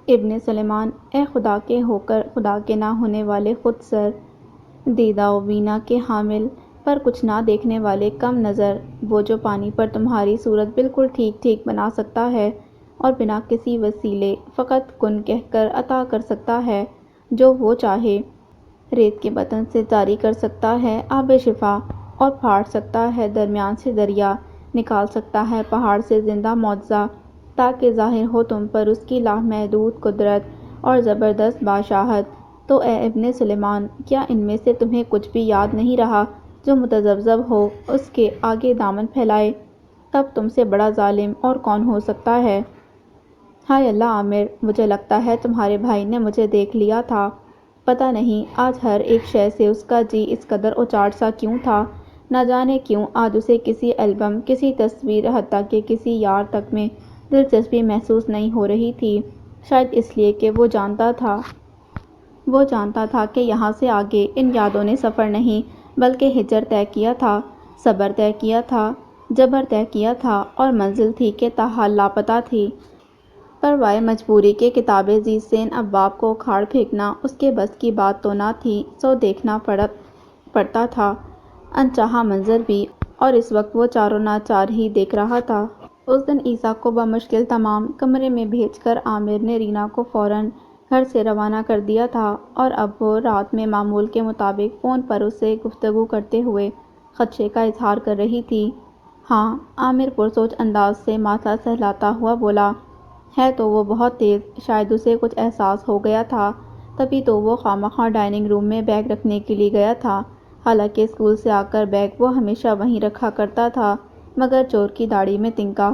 ابن سلیمان: اے خدا کے ہو کر خدا کے نہ ہونے والے، خود سر دیدہ و بینا کے حامل، پر کچھ نہ دیکھنے والے کم نظر، وہ جو پانی پر تمہاری صورت بالکل ٹھیک ٹھیک بنا سکتا ہے اور بنا کسی وسیلے فقط کن کہہ کر عطا کر سکتا ہے جو وہ چاہے، ریت کے بطن سے جاری کر سکتا ہے آب شفا اور پھاڑ سکتا ہے درمیان سے دریا، نکال سکتا ہے پہاڑ سے زندہ معجزہ، تاکہ ظاہر ہو تم پر اس کی لامحدود قدرت اور زبردست بادشاہت۔ تو اے ابن سلیمان، کیا ان میں سے تمہیں کچھ بھی یاد نہیں رہا جو متذبذب ہو اس کے آگے دامن پھیلائے؟ تب تم سے بڑا ظالم اور کون ہو سکتا ہے؟ ہائے اللہ عامر، مجھے لگتا ہے تمہارے بھائی نے مجھے دیکھ لیا تھا۔ پتہ نہیں آج ہر ایک شے سے اس کا جی اس قدر اچاٹ سا کیوں تھا، نہ جانے کیوں آج اسے کسی البم، کسی تصویر، حتیٰ کہ کسی یار تک میں دلچسپی محسوس نہیں ہو رہی تھی۔ شاید اس لیے کہ وہ جانتا تھا کہ یہاں سے آگے ان یادوں نے سفر نہیں بلکہ ہجر طے کیا تھا، صبر طے کیا تھا، جبر طے کیا تھا، اور منزل تھی کہ تاحال لاپتہ تھی۔ پروائے مجبوری کے کتاب عزیز سے ان ابواب کو اکھاڑ پھینکنا اس کے بس کی بات تو نہ تھی، سو دیکھنا پڑتا تھا انچاہا منظر بھی، اور اس وقت وہ چاروں ناچار ہی دیکھ رہا تھا۔ اس دن عیسیٰ کو بمشکل تمام کمرے میں بھیج کر عامر نے رینا کو فوراً گھر سے روانہ کر دیا تھا، اور اب وہ رات میں معمول کے مطابق فون پر اس سے گفتگو کرتے ہوئے خدشے کا اظہار کر رہی تھی۔ ہاں، عامر پرسوچ انداز سے ماتھا سہلاتا ہوا بولا۔ ہے تو وہ بہت تیز، شاید اسے کچھ احساس ہو گیا تھا، تبھی تو وہ خوامخواہ ڈائننگ روم میں بیگ رکھنے کے لیے گیا تھا، حالانکہ اسکول سے آ کر بیگ وہ ہمیشہ وہیں رکھا کرتا تھا، مگر چور کی داڑھی میں تنکا۔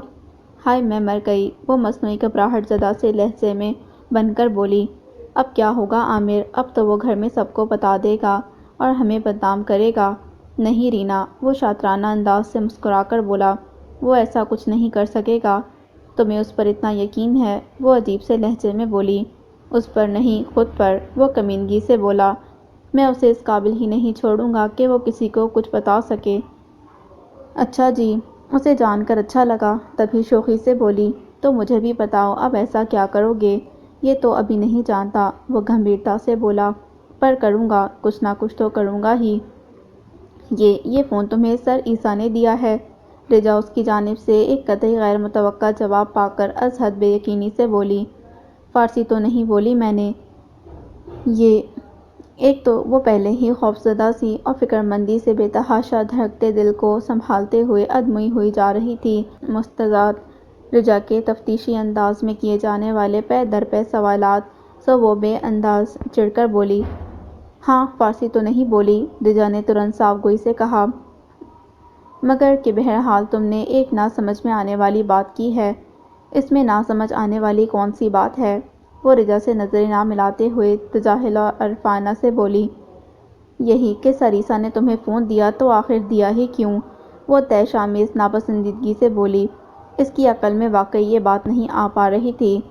ہائے میں مر گئی، وہ مصنوعی گھبراہٹ زدہ سے لہجے میں بن کر بولی۔ اب کیا ہوگا عامر؟ اب تو وہ گھر میں سب کو بتا دے گا اور ہمیں بدنام کرے گا۔ نہیں رینا، وہ شاطرانہ انداز سے مسکرا کر بولا، وہ ایسا کچھ نہیں کر سکے گا۔ تمہیں اس پر اتنا یقین ہے؟ وہ عجیب سے لہجے میں بولی۔ اس پر نہیں، خود پر، وہ کمینگی سے بولا۔ میں اسے اس قابل ہی نہیں چھوڑوں گا کہ وہ کسی کو کچھ بتا سکے۔ اچھا جی، اسے جان کر اچھا لگا، تبھی شوخی سے بولی، تو مجھے بھی بتاؤ اب ایسا کیا کرو گے؟ یہ تو ابھی نہیں جانتا، وہ گمبھیرتا سے بولا، پر کروں گا، کچھ نہ کچھ تو کروں گا ہی۔ یہ فون تمہیں سر عیسیٰ نے دیا ہے؟ رجا اس کی جانب سے ایک قطعی غیر متوقع جواب پا کر از حد بے یقینی سے بولی۔ فارسی تو نہیں بولی میں نے یہ۔ ایک تو وہ پہلے ہی خوفزدہ سی اور فکرمندی سے بے تحاشا دھڑکتے دل کو سنبھالتے ہوئے ادموئی ہوئی جا رہی تھی۔ مستعد رجا کے تفتیشی انداز میں کیے جانے والے پے در پے سوالات سے وہ بے انداز چڑھ کر بولی۔ ہاں، فارسی تو نہیں بولی، رجا نے ترنت صاف گوئی سے کہا، مگر کہ بہرحال تم نے ایک نہ سمجھ میں آنے والی بات کی ہے۔ اس میں نہ سمجھ آنے والی کون سی بات ہے؟ وہ رجا سے نظریں نہ ملاتے ہوئے تجاہل عارفانہ سے بولی۔ یہی کہ سر عیسیٰ نے تمہیں فون دیا تو آخر دیا ہی کیوں؟ وہ طیش آمیز ناپسندیدگی سے بولی۔ اس کی عقل میں واقعی یہ بات نہیں آ پا رہی تھی۔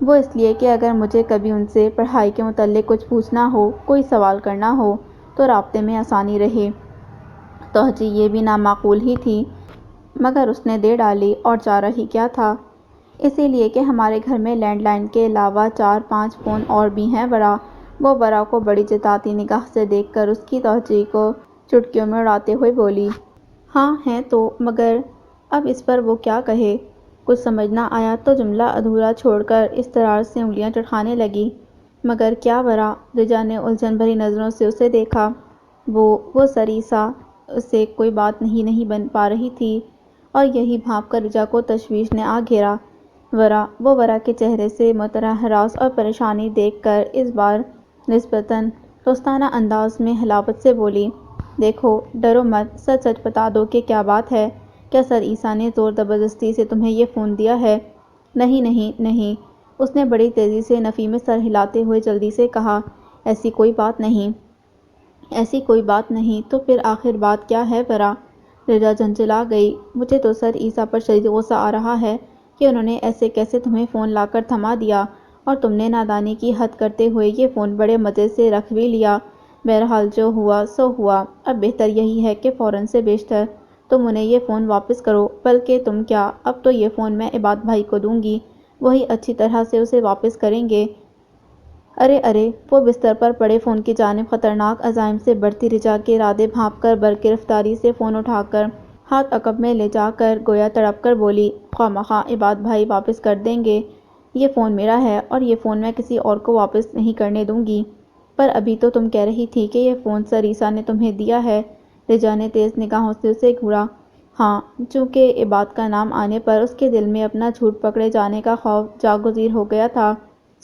وہ اس لیے کہ اگر مجھے کبھی ان سے پڑھائی کے متعلق کچھ پوچھنا ہو، کوئی سوال کرنا ہو، تو رابطے میں آسانی رہے۔ توجہ یہ بھی نامعقول ہی تھی، مگر اس نے دے ڈالی، اور چارہ ہی کیا تھا؟ اسی لیے کہ ہمارے گھر میں لینڈ لائن کے علاوہ 4-5 فون اور بھی ہیں ورا۔ وہ ورا کو بڑی جتاتی نگاہ سے دیکھ کر اس کی توجہ کو چٹکیوں میں اڑاتے ہوئے بولی۔ ہاں ہیں تو، مگر اب اس پر وہ کیا کہے؟ کچھ سمجھ نہ آیا تو جملہ ادھورا چھوڑ کر اضطرار سے انگلیاں چڑھانے لگی۔ مگر کیا ورا؟ رجا نے الجھن بھری نظروں سے اسے دیکھا۔ وہ سر عیسیٰ سے کوئی بات نہیں بن پا رہی تھی، اور یہی بھانپ کر رجا کو تشویش نے آ گھیرا۔ ورا، وہ ورا کے چہرے سے معطر ہراس اور پریشانی دیکھ کر اس بار نسبتاً دوستانہ انداز میں حلاوت سے بولی۔ دیکھو، ڈرو مت، سچ سچ بتا دو کہ کیا بات ہے؟ کیا سر عیسیٰ نے زور زبردستی سے تمہیں یہ فون دیا ہے؟ نہیں نہیں نہیں، اس نے بڑی تیزی سے نفی میں سر ہلاتے ہوئے جلدی سے کہا، ایسی کوئی بات نہیں۔ ایسی کوئی بات نہیں تو پھر آخر بات کیا ہے ورا؟ رجا جھنجھلا گئی۔ مجھے تو سر عیسیٰ پر شدید غصہ آ رہا ہے کہ انہوں نے ایسے کیسے تمہیں فون لا کر تھما دیا، اور تم نے نادانی کی حد کرتے ہوئے یہ فون بڑے مزے سے رکھ بھی لیا۔ بہرحال جو ہوا سو ہوا، اب بہتر یہی ہے کہ فوراً سے بیشتر تم انہیں یہ فون واپس کرو، بلکہ تم کیا، اب تو یہ فون میں عباد بھائی کو دوں گی، وہی اچھی طرح سے اسے واپس کریں گے۔ ارے ارے، وہ بستر پر پڑے فون کی جانب خطرناک عزائم سے بڑھتی رجا کے ارادے بھانپ کر برقی رفتاری سے فون اٹھا کر ہاتھ عقب میں لے جا کر گویا تڑپ کر بولی، خواہ عباد بھائی واپس کر دیں گے۔ یہ فون میرا ہے اور یہ فون میں کسی اور کو واپس نہیں کرنے دوں گی۔ پر ابھی تو تم کہہ رہی تھی کہ یہ فون سریسا نے تمہیں دیا ہے۔ رجا نے تیز نگاہوں سے اسے گھورا۔ ہاں، چونکہ عباد کا نام آنے پر اس کے دل میں اپنا جھوٹ پکڑے جانے کا خوف جاگزیر ہو گیا تھا،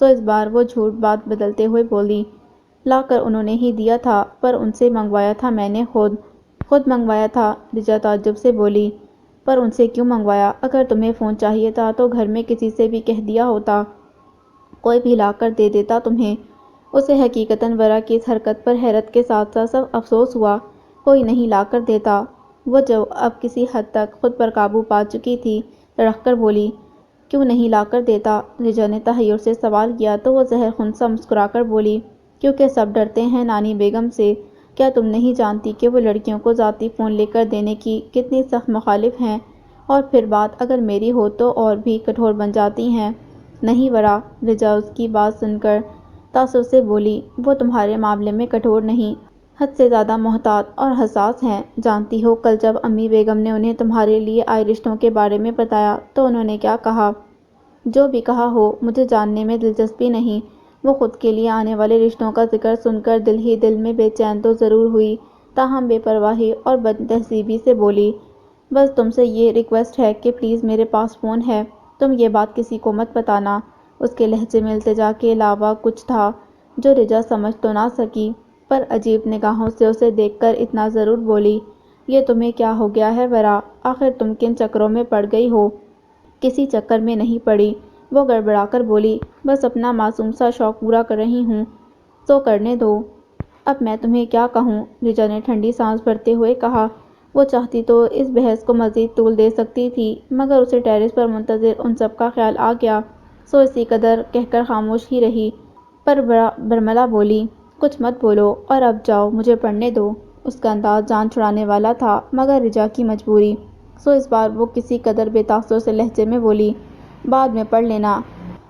سو اس بار وہ جھوٹ بات بدلتے ہوئے بولی، لا کر انہوں نے ہی دیا تھا، پر ان سے منگوایا تھا میں نے خود منگوایا تھا۔ رجا تعجب سے بولی، پر ان سے کیوں منگوایا؟ اگر تمہیں فون چاہیے تھا تو گھر میں کسی سے بھی کہہ دیا ہوتا، کوئی بھی لا کر دے دیتا تمہیں۔ اسے حقیقتاً ورا کی اس حرکت پر حیرت کے ساتھ ساتھ افسوس ہوا۔ کوئی نہیں لا کر دیتا۔ وہ جو اب کسی حد تک خود پر قابو پا چکی تھی، لڑک کر بولی، کیوں نہیں لا کر دیتا؟ رجا نے تحیر سے سوال کیا تو وہ زہر خون سا مسکرا کر بولی، کیونکہ سب ڈرتے ہیں نانی بیگم سے۔ کیا تم نہیں جانتی کہ وہ لڑکیوں کو ذاتی فون لے کر دینے کی کتنی سخت مخالف ہیں؟ اور پھر بات اگر میری ہو تو اور بھی کٹھور بن جاتی ہیں۔ نہیں ورا، رجا اس کی بات سن کر تاثر سے بولی، وہ تمہارے معاملے میں کٹھور نہیں، حد سے زیادہ محتاط اور حساس ہیں۔ جانتی ہو کل جب امی بیگم نے انہیں تمہارے لیے آئے رشتوں کے بارے میں بتایا تو انہوں نے کیا کہا؟ جو بھی کہا ہو، مجھے جاننے میں دلچسپی نہیں۔ وہ خود کے لیے آنے والے رشتوں کا ذکر سن کر دل ہی دل میں بے چین تو ضرور ہوئی، تاہم بے پرواہی اور بد تہذیبی سے بولی، بس تم سے یہ ریکویسٹ ہے کہ پلیز میرے پاس فون ہے، تم یہ بات کسی کو مت بتانا۔ اس کے لہجے میں التجا کے علاوہ کچھ تھا جو رجا سمجھ تو نہ سکی، پر عجیب نگاہوں سے اسے دیکھ کر اتنا ضرور بولی، یہ تمہیں کیا ہو گیا ہے ورا؟ آخر تم کن چکروں میں پڑ گئی ہو؟ کسی چکر میں نہیں پڑی، وہ گڑبڑا کر بولی، بس اپنا معصوم سا شوق پورا کر رہی ہوں، سو کرنے دو۔ اب میں تمہیں کیا کہوں؟ رجا نے ٹھنڈی سانس بھرتے ہوئے کہا۔ وہ چاہتی تو اس بحث کو مزید طول دے سکتی تھی، مگر اسے ٹیرس پر منتظر ان سب کا خیال آ گیا، سو اسی قدر کہہ کر خاموش ہی رہی، پر برملا بولی، کچھ مت بولو اور اب جاؤ مجھے پڑھنے دو۔ اس کا انداز جان چھڑانے والا تھا، مگر رجا کی مجبوری، سو اس بار وہ کسی قدر بے تاثر سے لہجے میں بولی، بعد میں پڑھ لینا،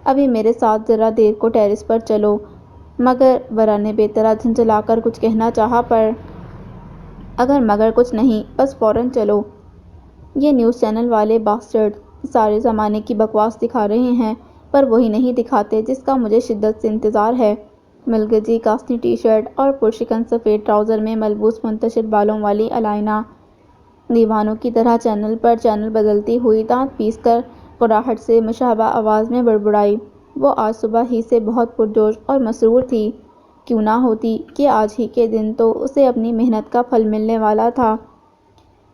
ابھی میرے ساتھ ذرا دیر کو ٹیرس پر چلو۔ مگر ورا نے بے طرح جھنجھلا کر کچھ کہنا چاہا، پر اگر مگر کچھ نہیں، بس فوراً چلو۔ یہ نیوز چینل والے باسٹرڈ سارے زمانے کی بکواس دکھا رہے ہیں، پر وہی نہیں دکھاتے جس کا مجھے شدت سے انتظار ہے۔ ملگجی کاسنی ٹی شرٹ اور پرشکن سفید ٹراؤزر میں ملبوس منتشر بالوں والی الائنا دیوانوں کی طرح چینل پر چینل بدلتی ہوئی دانت پیس کر کڑاہٹ سے مشابہ آواز میں بڑبڑائی، وہ آج صبح ہی سے بہت پرجوش اور مسرور تھی۔ کیوں نہ ہوتی کہ آج ہی کے دن تو اسے اپنی محنت کا پھل ملنے والا تھا۔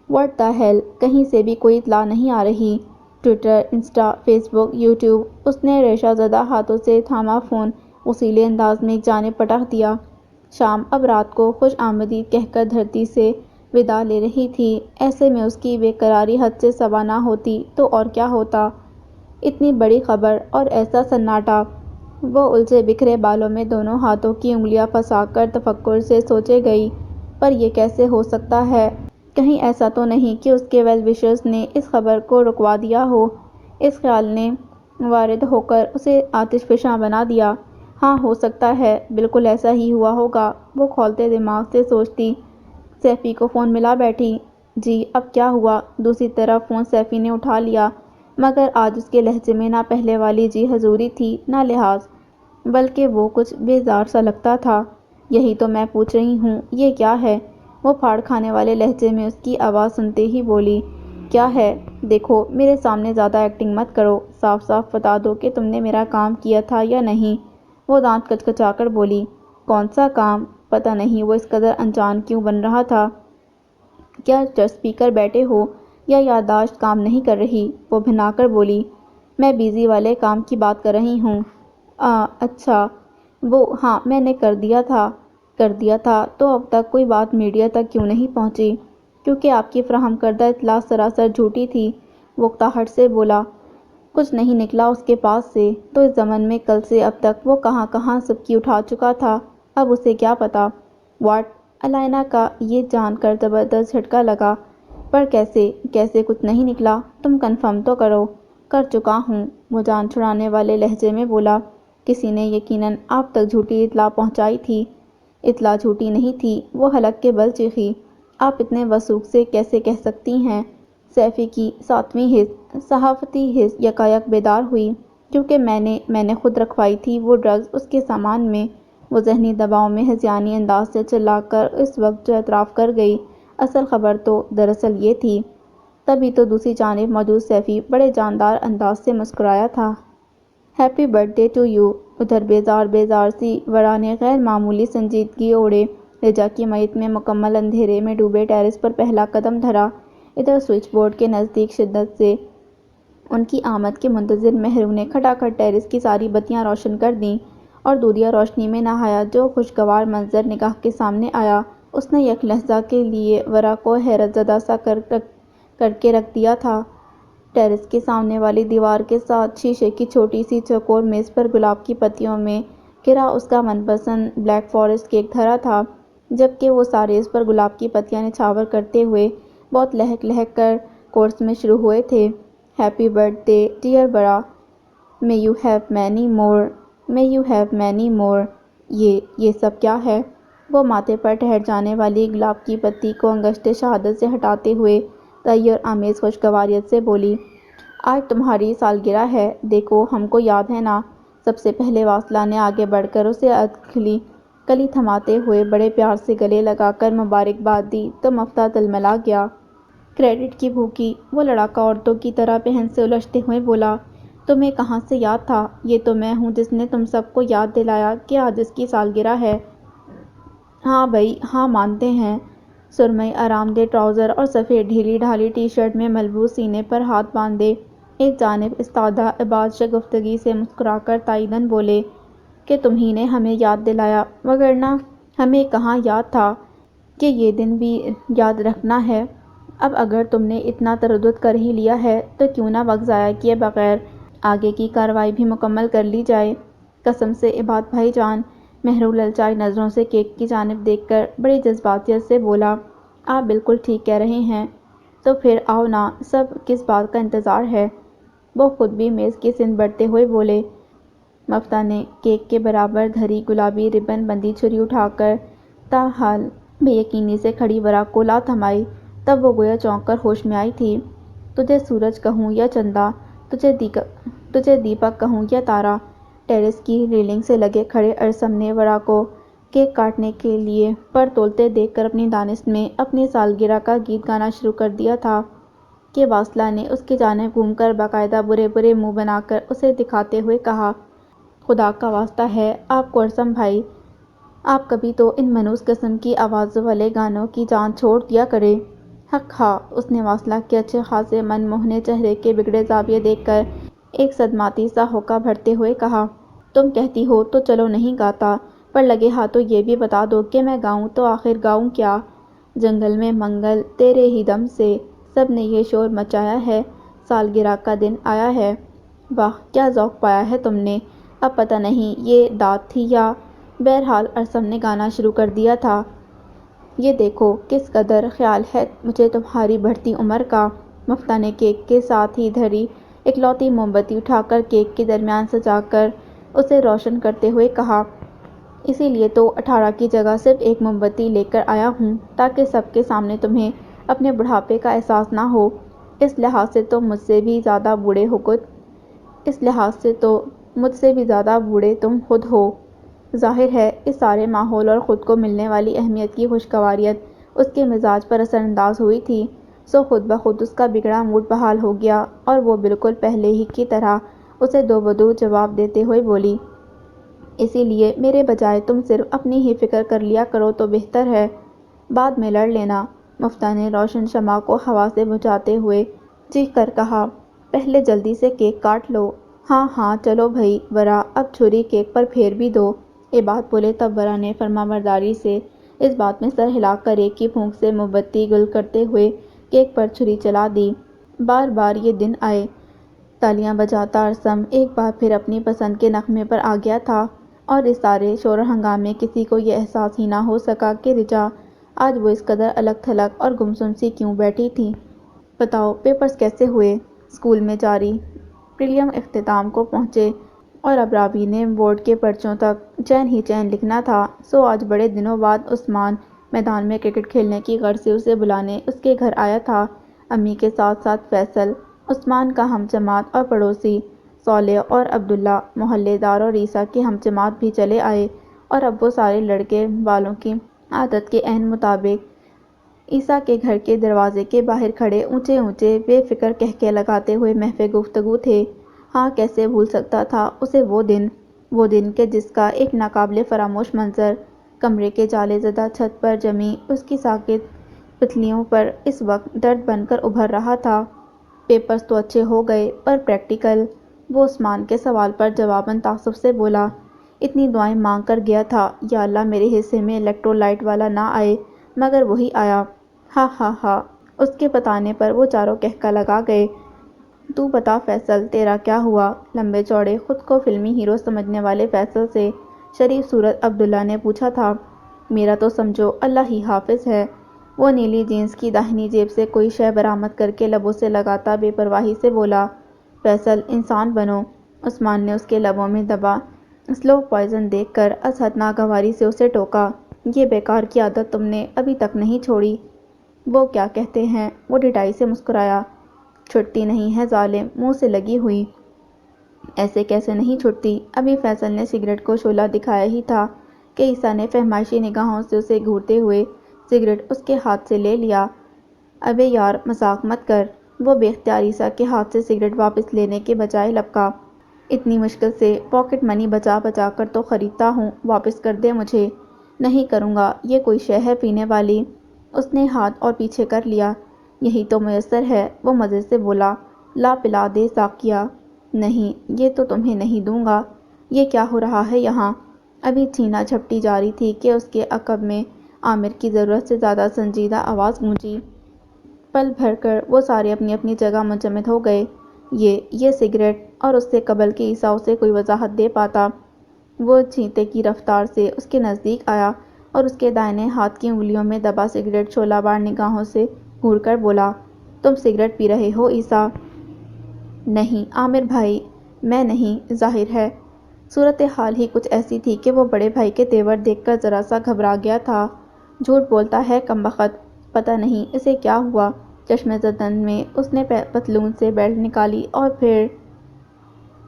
واٹ دی ہیل، کہیں سے بھی کوئی اطلاع نہیں آ رہی۔ ٹویٹر، انسٹا، فیس بک، یوٹیوب۔ اس نے ریشہ زدہ ہاتھوں سے تھاما فون غصیلے انداز میں ایک جانب پٹک دیا۔ شام اب رات کو خوش آمدید کہہ کر دھرتی سے وداع لے رہی تھی، ایسے میں اس کی بے قراری حد سے سوا نہ ہوتی تو اور کیا ہوتا؟ اتنی بڑی خبر اور ایسا سناٹا! وہ الجھے بکھرے بالوں میں دونوں ہاتھوں کی انگلیاں پھنسا کر تفکر سے سوچے گئی، پر یہ کیسے ہو سکتا ہے؟ کہیں ایسا تو نہیں کہ اس کے ویل وشرز نے اس خبر کو رکوا دیا ہو؟ اس خیال نے وارد ہو کر اسے آتش فشاں بنا دیا۔ ہاں، ہو سکتا ہے، بالکل ایسا ہی ہوا ہوگا، وہ کھولتے دماغ سے سوچتی۔ سیفی کو فون ملا بیٹھی۔ جی، اب کیا ہوا؟ دوسری طرف فون سیفی نے اٹھا لیا، مگر آج اس کے لہجے میں نہ پہلے والی جی حضوری تھی نہ لحاظ، بلکہ وہ کچھ بیزار سا لگتا تھا۔ یہی تو میں پوچھ رہی ہوں، یہ کیا ہے؟ وہ پھاڑ کھانے والے لہجے میں اس کی آواز سنتے ہی بولی، کیا ہے؟ دیکھو، میرے سامنے زیادہ ایکٹنگ مت کرو، صاف صاف بتا دو کہ تم نے میرا کام کیا تھا یا نہیں۔ وہ دانت کچکچا کر بولی، کون سا کام؟ پتہ نہیں وہ اس قدر انجان کیوں بن رہا تھا۔ کیا جج اسپیکر بیٹھے ہو یا یادداشت کام نہیں کر رہی؟ وہ بھنا کر بولی، میں بیزی والے کام کی بات کر رہی ہوں۔ اچھا، وہ ہاں میں نے کر دیا تھا تو اب تک کوئی بات میڈیا تک کیوں نہیں پہنچی؟ کیونکہ آپ کی فراہم کردہ اطلاع سراسر جھوٹی تھی، وہ اکتاہٹ سے بولا۔ کچھ نہیں نکلا اس کے پاس سے، تو اس ضمن میں کل سے اب تک وہ کہاں کہاں سبکی اٹھا چکا تھا، اب اسے کیا پتا؟ واٹ؟ الائنا کا یہ جان کر زبردست جھٹکا لگا، پر کیسے کچھ نہیں نکلا؟ تم کنفرم تو کرو۔ کر چکا ہوں، وہ جان چھڑانے والے لہجے میں بولا۔ کسی نے یقیناً آپ تک جھوٹی اطلاع پہنچائی تھی۔ اطلاع جھوٹی نہیں تھی، وہ حلق کے بل چیخی۔ آپ اتنے وثوق سے کیسے کہہ سکتی ہیں؟ سیفی کی 7ویں حس، صحافتی حس یکایک بیدار ہوئی، کیونکہ میں نے خود رکھوائی تھی وہ ڈرگز اس کے سامان میں۔ وہ ذہنی دباؤ میں ہذیانی انداز سے چلا کر اس وقت جو اعتراف کر گئی، اصل خبر تو دراصل یہ تھی۔ تبھی تو دوسری جانب موجود سیفی بڑے جاندار انداز سے مسکرایا تھا۔ ہیپی برتھ ڈے ٹو یو۔ ادھر بیزار سی ورا نے غیر معمولی سنجیدگی اوڑے رجا کی میت میں مکمل اندھیرے میں ڈوبے ٹیرس پر پہلا قدم دھرا۔ ادھر سوئچ بورڈ کے نزدیک شدت سے ان کی آمد کے منتظر مہرو نے کھٹاکھٹ ٹیرس کی ساری بتیاں روشن کر دیں اور دودھیا روشنی میں نہایت جو خوشگوار منظر نگاہ کے سامنے آیا، اس نے یک لحظہ کے لیے ورا کو حیرت زدہ سا کر کے رکھ دیا تھا۔ ٹیرس کے سامنے والی دیوار کے ساتھ شیشے کی چھوٹی سی چوکور میز پر گلاب کی پتیوں میں گھرا اس کا من پسند بلیک فارسٹ کیک دھرا تھا، جبکہ وہ سارے اس پر گلاب کی پتیاں نچھاور کرتے ہوئے بہت لہک لہک کر کورس میں شروع ہوئے تھے۔ ہیپی برتھ ڈے ڈیئر برا، may you have many more, may you have many more. یہ سب کیا ہے؟ وہ ماتھے پر ٹھہر جانے والی گلاب کی پتی کو انگشت شہادت سے ہٹاتے ہوئے تحیر آمیز خوشگواریت سے بولی۔ آج تمہاری سالگرہ ہے، دیکھو ہم کو یاد ہے نا؟ سب سے پہلے واصلہ نے آگے بڑھ کر اسے کلی تھماتے ہوئے بڑے پیار سے گلے لگا کر مبارکباد دی تو مفتاح تلملا گیا۔ کریڈٹ کی بھوکی، وہ لڑاکا عورتوں کی طرح پہن سے الجھتے ہوئے بولا۔ تمہیں کہاں سے یاد تھا؟ یہ تو میں ہوں جس نے تم سب کو یاد دلایا کہ آج اس کی سالگرہ ہے۔ ہاں بھئی ہاں، مانتے ہیں۔ سرمئی آرام دہ ٹراؤزر اور سفید ڈھیلی ڈھالی ٹی شرٹ میں ملبوس سینے پر ہاتھ باندھے ایک جانب استادہ عباد شگفتگی سے مسکرا کر تائیداً بولے کہ تمہیں نے ہمیں یاد دلایا، وگرنہ ہمیں کہاں یاد تھا کہ یہ دن بھی یاد رکھنا ہے۔ اب اگر تم نے اتنا تردد کر ہی لیا ہے تو کیوں نہ وقت ضائع کیے بغیر آگے کی کارروائی بھی مکمل کر لی جائے۔ قسم سے عباد بھائی جان، مہرو للچائی نظروں سے کیک کی جانب دیکھ کر بڑی جذباتیت سے بولا۔ آپ بالکل ٹھیک کہہ رہے ہیں، تو پھر آؤ نا، سب کس بات کا انتظار ہے؟ وہ خود بھی میز کی سمت بڑھتے ہوئے بولے۔ مفتاح نے کیک کے برابر دھری گلابی ربن بندی چھری اٹھا کر تاحال بے یقینی سے کھڑی ورا کو لا تھمائی، تب وہ گویا چونک کر ہوش میں آئی تھی۔ تجھے سورج کہوں یا چندہ، تجھے دیپک کہوں یا تارا؟ ٹیرس کی ریلنگ سے لگے کھڑے ارسم نے ورا کو کیک کاٹنے کے لیے پر تولتے دیکھ کر اپنی دانست میں اپنی سالگرہ کا گیت گانا شروع کر دیا تھا کہ واصلہ نے اس کی جانب گھوم کر باقاعدہ برے برے منہ بنا کر اسے دکھاتے ہوئے کہا۔ خدا کا واسطہ ہے آپ کو ارسم بھائی، آپ کبھی تو ان منحوس قسم کی آوازوں والے گانوں کی جان چھوڑ دیا کریں۔ حق ہا، اس نے واصلہ کے اچھے خاصے من موہنے چہرے کے بگڑے زاویے دیکھ کر ایک صدماتی سا ہوکا بھرتے ہوئے کہا۔ تم کہتی ہو تو چلو نہیں گاتا، پر لگے ہاتھوں یہ بھی بتا دو کہ میں گاؤں تو آخر گاؤں کیا؟ جنگل میں منگل تیرے ہی دم سے سب نے یہ شور مچایا ہے، سالگرہ کا دن آیا ہے۔ واہ کیا ذوق پایا ہے تم نے! اب پتہ نہیں یہ داد تھی یا… بہرحال ارسم نے گانا شروع کر دیا تھا۔ یہ دیکھو کس قدر خیال ہے مجھے تمہاری بڑھتی عمر کا۔ مفتاح نے کیک کے ساتھ ہی دھری اکلوتی موم بتی اٹھا کر کیک کے درمیان سجا کر اسے روشن کرتے ہوئے کہا۔ اسی لیے تو 18 کی جگہ صرف ایک موم بتی لے کر آیا ہوں تاکہ سب کے سامنے تمہیں اپنے بڑھاپے کا احساس نہ ہو۔ اس لحاظ سے تو مجھ سے بھی زیادہ بوڑھے تم خود ہو۔ ظاہر ہے اس سارے ماحول اور خود کو ملنے والی اہمیت کی خوشگواریت اس کے مزاج پر اثر انداز ہوئی تھی، سو خود بخود اس کا بگڑا موڈ بحال ہو گیا اور وہ بالکل پہلے ہی کی طرح اسے دو بدو جواب دیتے ہوئے بولی۔ اسی لیے میرے بجائے تم صرف اپنی ہی فکر کر لیا کرو تو بہتر ہے، بعد میں لڑ لینا۔ مفتاح نے روشن شمع کو ہوا سے بجھاتے ہوئے چیخ کر کہا۔ پہلے جلدی سے کیک کاٹ لو۔ ہاں ہاں چلو بھئی، ورا اب چھری کیک پر پھیر بھی دو۔ عباد بولے تب ورا نے فرمانبرداری سے اس بات میں سر ہلا کر ایک ہی پھونک سے موم بتی گل کرتے ہوئے کیک پر چھری چلا دی۔ بار بار یہ دن آئے۔ تالیاں بجاتا ارسم ایک بار پھر اپنی پسند کے نغمے پر آ گیا تھا اور اس سارے شور و ہنگامے کسی کو یہ احساس ہی نہ ہو سکا کہ رجا آج وہ اس قدر الگ تھلگ اور گمسم سی کیوں بیٹھی تھی۔ بتاؤ پیپرز کیسے ہوئے؟ اسکول میں جاری پرلیم اختتام کو پہنچے اور اب راوی نے بورڈ کے پرچوں تک چین ہی چین لکھنا تھا۔ سو آج بڑے دنوں بعد عثمان میدان میں کرکٹ کھیلنے کی غرض سے اسے بلانے اس کے گھر آیا تھا۔ امی کے ساتھ ساتھ فیصل، عثمان کا ہم جماعت اور پڑوسی صالح اور عبداللہ، محلے دار اور عیسیٰ کے ہم جماعت بھی چلے آئے، اور اب وہ سارے لڑکے والوں کی عادت کے عین مطابق عیسیٰ کے گھر کے دروازے کے باہر کھڑے اونچے اونچے بے فکر قہقہے لگاتے ہوئے محو گفتگو تھے۔ ہاں، کیسے بھول سکتا تھا اسے وہ دن کہ جس کا ایک ناقابل فراموش منظر کمرے کے جالے زدہ چھت پر جمی اس کی ساکت پتلیوں پر اس وقت درد بن کر ابھر رہا تھا۔ پیپرز تو اچھے ہو گئے، پر پریکٹیکل؟ وہ عثمان کے سوال پر جواباً تعصب سے بولا۔ اتنی دعائیں مانگ کر گیا تھا، یا اللہ میرے حصے میں الیکٹرولائٹ والا نہ آئے، مگر وہی آیا۔ ہا ہا ہا۔ اس کے بتانے پر وہ چاروں قہقہ لگا گئے۔ تو بتا فیصل، تیرا کیا ہوا؟ لمبے چوڑے، خود کو فلمی ہیرو سمجھنے والے فیصل سے شریف صورت عبداللہ نے پوچھا تھا۔ میرا تو سمجھو اللہ ہی حافظ ہے۔ وہ نیلی جینس کی داہنی جیب سے کوئی شے برآمد کر کے لبوں سے لگاتا بے پرواہی سے بولا۔ فیصل، انسان بنو۔ عثمان نے اس کے لبوں میں دبا سلو پوائزن دیکھ کر از حد ناگواری سے اسے ٹوکا۔ یہ بیکار کی عادت تم نے ابھی تک نہیں چھوڑی۔ وہ کیا کہتے ہیں؟ وہ ڈھٹائی سے مسکرایا۔ چھٹتی نہیں ہے ظالم، منہ سے لگی ہوئی۔ ایسے کیسے نہیں چھٹتی؟ ابھی فیصل نے سگریٹ کو شعلہ دکھایا ہی تھا کہ عیسیٰ نے فہمائشی نگاہوں سے اسے گھورتے ہوئے سگریٹ اس کے ہاتھ سے لے لیا۔ ابے یار، مذاق مت کر۔ وہ بے اختیار عیسیٰ کے ہاتھ سے سگریٹ واپس لینے کے بجائے لپکا۔ اتنی مشکل سے پاکٹ منی بچا بچا کر تو خریدتا ہوں، واپس کر دے مجھے۔ نہیں کروں گا، یہ کوئی شے ہے پینے والی؟ اس نے ہاتھ اور پیچھے کر لیا۔ یہی تو میسر ہے، وہ مزے سے بولا۔ لا پلا دے ساقیہ۔ نہیں، یہ تو تمہیں نہیں دوں گا۔ یہ کیا ہو رہا ہے یہاں؟ ابھی چھینا جھپٹی جاری تھی کہ اس کے عقب میں عامر کی ضرورت سے زیادہ سنجیدہ آواز گونجی۔ پل بھر کر وہ سارے اپنی اپنی جگہ منجمد ہو گئے۔ یہ سگریٹ، اور اس سے قبل کہ عیسیٰ اسے کوئی وضاحت دے پاتا، وہ چیتے کی رفتار سے اس کے نزدیک آیا اور اس کے دائیں ہاتھ کی انگلیوں میں دبا سگریٹ شعلہ بار نگاہوں سے گھور کر بولا۔ تم سگریٹ پی رہے ہو عیسیٰ؟ نہیں عامر بھائی، میں نہیں، ظاہر ہے۔ صورتحال ہی کچھ ایسی تھی کہ وہ بڑے بھائی کے تیور دیکھ کر ذرا سا گھبرا گیا تھا۔ جھوٹ بولتا ہے کمبخت، پتہ نہیں اسے کیا ہوا۔ چشمِ زدن میں اس نے پتلون سے بیلٹ نکالی اور پھر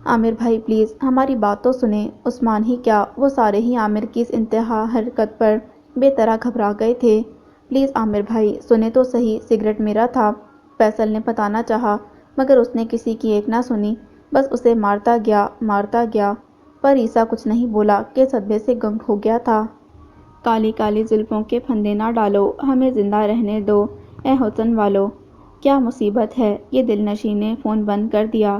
عامر بھائی پلیز ہماری بات تو سنیں۔ عثمان ہی کیا، وہ سارے ہی عامر کی اس انتہا حرکت پر بے طرح گھبرا گئے تھے۔ پلیز عامر بھائی سنیں تو صحیح، سگریٹ میرا تھا۔ فیصل نے بتانا چاہا، مگر اس نے کسی کی ایک نہ سنی، بس اسے مارتا گیا۔ پر عیسیٰ کچھ نہیں بولا کہ صدمے سے گنگ ہو گیا تھا۔ کالی کالی زلفوں کے پھندے نہ ڈالو، ہمیں زندہ رہنے دو اے حسن والو۔ کیا مصیبت ہے؟ یہ دل نشیں نے فون بند کر دیا۔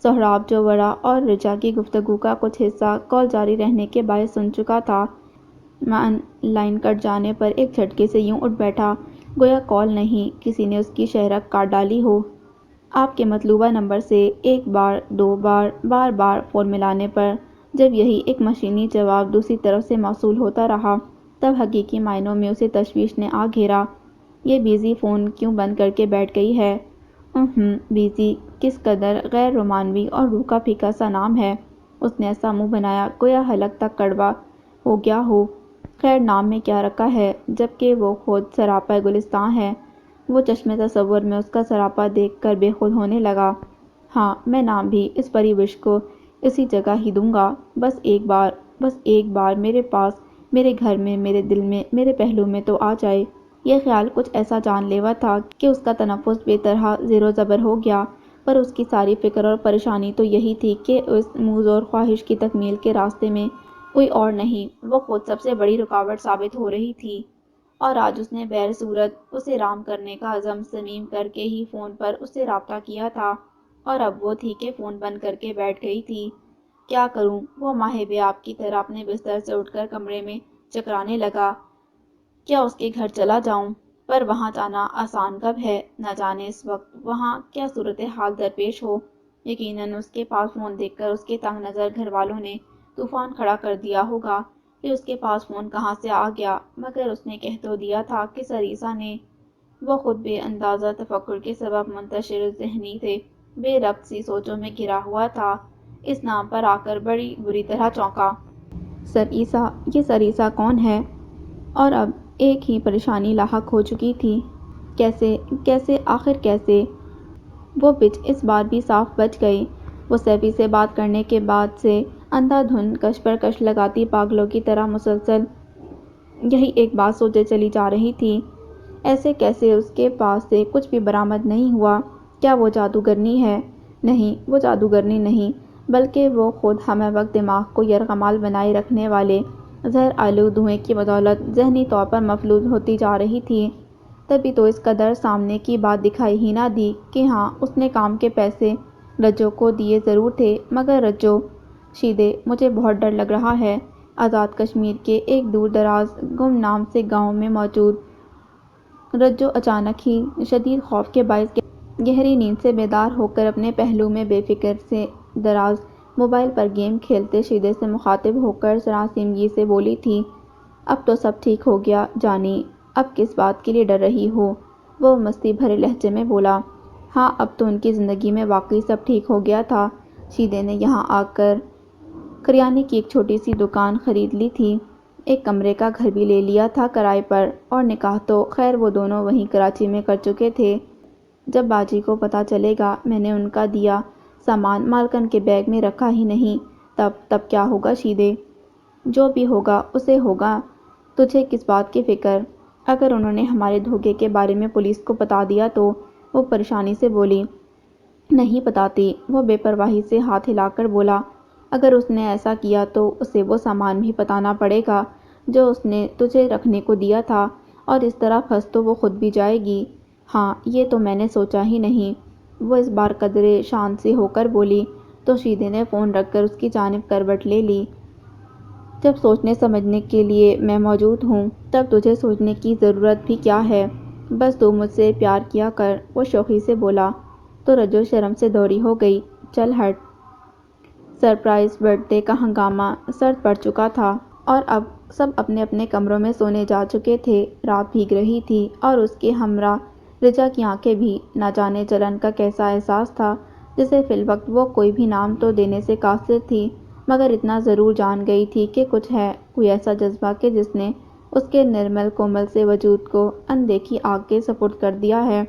سہراب جو ورا اور رجا کی گفتگو کا کچھ حصہ کال جاری رہنے کے باعث سن چکا تھا، لائن کٹ جانے پر ایک جھٹکے سے یوں اٹھ بیٹھا گویا کال نہیں، کسی نے اس کی شہرک کاٹ ڈالی ہو۔ آپ کے مطلوبہ نمبر سے ایک بار، دو بار، بار بار فون ملانے پر جب یہی ایک مشینی جواب دوسری طرف سے موصول ہوتا رہا، تب حقیقی معنوں میں اسے تشویش نے آ گھیرا۔ یہ بیزی فون کیوں بند کر کے بیٹھ گئی ہے؟ بیزی، کس قدر غیر رومانوی اور روح کا پھیکا سا نام ہے۔ اس نے ایسا منہ بنایا گویا حلق تک کڑوا ہو گیا ہو۔ خیر نام میں کیا رکھا ہے، جبکہ وہ خود سراپا گلستاں ہے۔ وہ چشمِ تصور میں اس کا سراپا دیکھ کر بے خود ہونے لگا۔ ہاں، میں نام بھی اس پری وش کو اسی جگہ ہی دوں گا، بس ایک بار میرے پاس، میرے گھر میں، میرے دل میں، میرے پہلو میں تو آ جائے۔ یہ خیال کچھ ایسا جان لیوا تھا کہ اس کا تنفس بے طرح زیر و زبر ہو گیا، پر اس کی ساری فکر اور پریشانی تو یہی تھی کہ اس موزوں خواہش کی تکمیل کے راستے میں کوئی اور نہیں، وہ خود سب سے بڑی رکاوٹ ثابت ہو رہی تھی۔ اور آج اس نے بہر صورت اسے رام کرنے کا عزم صمیم کر کے ہی فون پر اس سے رابطہ کیا تھا، اور اب وہ تھی کہ فون بند کر کے بیٹھ گئی تھی۔ کیا کروں؟ وہ ماہے بے آپ کی طرح اپنے بستر سے اٹھ کر کمرے میں چکرانے لگا۔ کیا اس کے گھر چلا جاؤں؟ پر وہاں جانا آسان کب ہے؟ نہ جانے اس وقت وہاں کیا صورتحال درپیش ہو۔ یقیناً اس کے پاس فون دیکھ کر اس کے تنگ نظر گھر والوں نے طوفان کھڑا کر دیا ہوگا کہ اس کے پاس فون کہاں سے آ گیا، مگر اس نے کہہ تو دیا تھا کہ سر عیسیٰ نے۔ وہ خود بے اندازہ تفکر کے سبب منتشر ذہنی تھے، بے ربط سی سوچوں میں گھرا ہوا تھا۔ اس نام پر آ کر بڑی بری طرح چونکا۔ سر عیسیٰ، یہ سر عیسیٰ کون ہے؟ اور اب ایک ہی پریشانی لاحق ہو چکی تھی۔ کیسے آخر کیسے؟ وہ پچ اس بار بھی صاف بچ گئی۔ وہ سیفی سے بات کرنے کے بعد سے اندھا دھند کش پر کش لگاتی پاگلوں کی طرح مسلسل یہی ایک بات سوچے چلی جا رہی تھی۔ ایسے کیسے اس کے پاس سے کچھ بھی برآمد نہیں ہوا؟ کیا وہ جادوگرنی ہے؟ نہیں، وہ جادوگرنی نہیں، بلکہ وہ خود ہمہ وقت دماغ کو یرغمال بنائے رکھنے والے زہر آلود دھوئیں کی بدولت ذہنی طور پر مفلوج ہوتی جا رہی تھی۔ تبھی تو اس قدر سامنے کی بات دکھائی ہی نہ دی کہ ہاں، اس نے کام کے پیسے رجو کو دیے ضرور تھے، مگر رجو شیدے، مجھے بہت ڈر لگ رہا ہے۔ آزاد کشمیر کے ایک دور دراز گمنام سے گاؤں میں موجود رجو اچانک ہی شدید خوف کے باعث گہری نیند سے بیدار ہو کر اپنے پہلو میں بے فکر سے دراز موبائل پر گیم کھیلتے شیدے سے مخاطب ہو کر سراسیمگی سے بولی تھی، اب تو سب ٹھیک ہو گیا جانی، اب کس بات کے لیے ڈر رہی ہو؟ وہ مستی بھرے لہجے میں بولا، ہاں اب تو ان کی زندگی میں واقعی سب ٹھیک ہو گیا تھا۔ شیدے نے یہاں آ کر کریانے کی ایک چھوٹی سی دکان خرید لی تھی، ایک کمرے کا گھر بھی لے لیا تھا کرائے پر، اور نکاح تو خیر وہ دونوں وہیں کراچی میں کر چکے تھے۔ جب باجی کو پتہ چلے گا میں نے ان کا دیا سامان مالکن کے بیگ میں رکھا ہی نہیں، تب کیا ہوگا شیدے؟ جو بھی ہوگا اسے ہوگا، تجھے کس بات کی فکر؟ اگر انہوں نے ہمارے دھوکے کے بارے میں پولیس کو بتا دیا تو؟ وہ پریشانی سے بولی۔ نہیں بتاتی، وہ بے پرواہی سے ہاتھ ہلا کر بولا، اگر اس نے ایسا کیا تو اسے وہ سامان بھی بتانا پڑے گا جو اس نے تجھے رکھنے کو دیا تھا، اور اس طرح پھنس تو وہ خود بھی جائے گی۔ ہاں، یہ تو میں نے سوچا ہی نہیں، وہ اس بار قدرے شانت سی ہو کر بولی، تو شیدے نے فون رکھ کر اس کی جانب کروٹ لے لی۔ جب سوچنے سمجھنے کے لیے میں موجود ہوں تب تجھے سوچنے کی ضرورت بھی کیا ہے؟ بس تو مجھ سے پیار کیا کر، وہ شوخی سے بولا۔ تو رجو شرم سے دوری ہو گئی، چل ہٹ۔ سرپرائز برتھ ڈے کا ہنگامہ سرد پڑ چکا تھا، اور اب سب اپنے اپنے کمروں میں سونے جا چکے تھے۔ رات بھیگ رہی تھی اور اس کے ہمراہ رجا کی آنکھیں بھی۔ نہ جانے جلن کا کیسا احساس تھا جسے فی الوقت وہ کوئی بھی نام تو دینے سے قاصر تھی، مگر اتنا ضرور جان گئی تھی کہ کچھ ہے، کوئی ایسا جذبہ کہ جس نے اس کے نرمل کومل سے وجود کو اندیکھی آگ کے سپرد کر دیا ہے،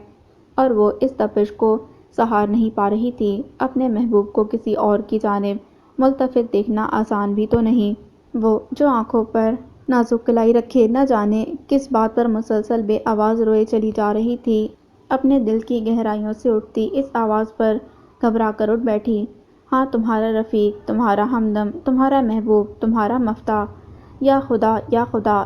اور وہ اس تپش کو سہار نہیں پا رہی تھی۔ اپنے محبوب کو کسی اور کی جانب ملتفت دیکھنا آسان بھی تو نہیں۔ وہ جو آنکھوں پر نازک کلائی رکھے نہ جانے کس بات پر مسلسل بے آواز روئے چلی جا رہی تھی، اپنے دل کی گہرائیوں سے اٹھتی اس آواز پر گھبرا کر اٹھ بیٹھی۔ ہاں، تمہارا رفیق، تمہارا ہمدم، تمہارا محبوب، تمہارا مفتاح۔ یا خدا، یا خدا!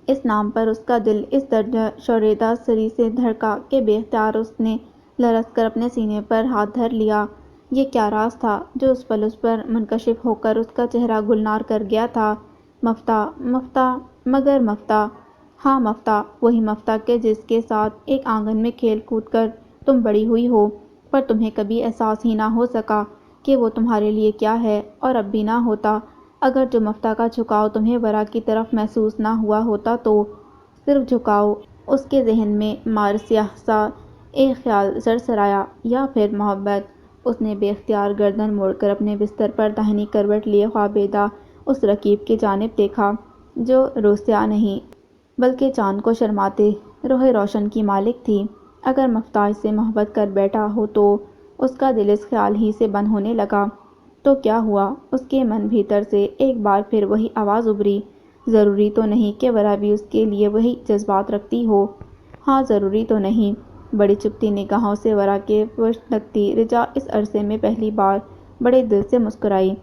اس نام پر اس کا دل اس درجہ شوریدہ سری سے دھڑکا کہ بے اختیار اس نے لرز کر اپنے سینے پر ہاتھ دھر لیا۔ یہ کیا راز تھا جو اس پل اس پر منکشف ہو کر اس کا چہرہ گلنار کر گیا تھا؟ مفتاح، مفتاح، مگر مفتاح! ہاں مفتاح، وہی مفتاح کہ جس کے ساتھ ایک آنگن میں کھیل کود کر تم بڑی ہوئی ہو، پر تمہیں کبھی احساس ہی نہ ہو سکا کہ وہ تمہارے لیے کیا ہے، اور اب بھی نہ ہوتا اگر جو مفتاح کا جھکاؤ تمہیں ورا کی طرف محسوس نہ ہوا ہوتا تو۔ صرف جھکاؤ؟ اس کے ذہن میں مارسیاہ سا ایک خیال سرسرایا، یا پھر محبت؟ اس نے بے اختیار گردن موڑ کر اپنے بستر پر داہنی کروٹ لیے خوابیدہ اس رقیب کی جانب دیکھا جو روح سیاہ نہیں بلکہ چاند کو شرماتے روح روشن کی مالک تھی۔ اگر مفتاح سے محبت کر بیٹھا ہو تو اس کا دل اس خیال ہی سے بند ہونے لگا تو کیا ہوا؟ اس کے من بھیتر سے ایک بار پھر وہی آواز ابھری، ضروری تو نہیں کہ ورا بھی اس کے لیے وہی جذبات رکھتی ہو۔ ہاں، ضروری تو نہیں۔ بڑی چپتی نگاہوں سے ورا کے پشت تکتی رجا اس عرصے میں پہلی بار بڑے دل سے مسکرائی۔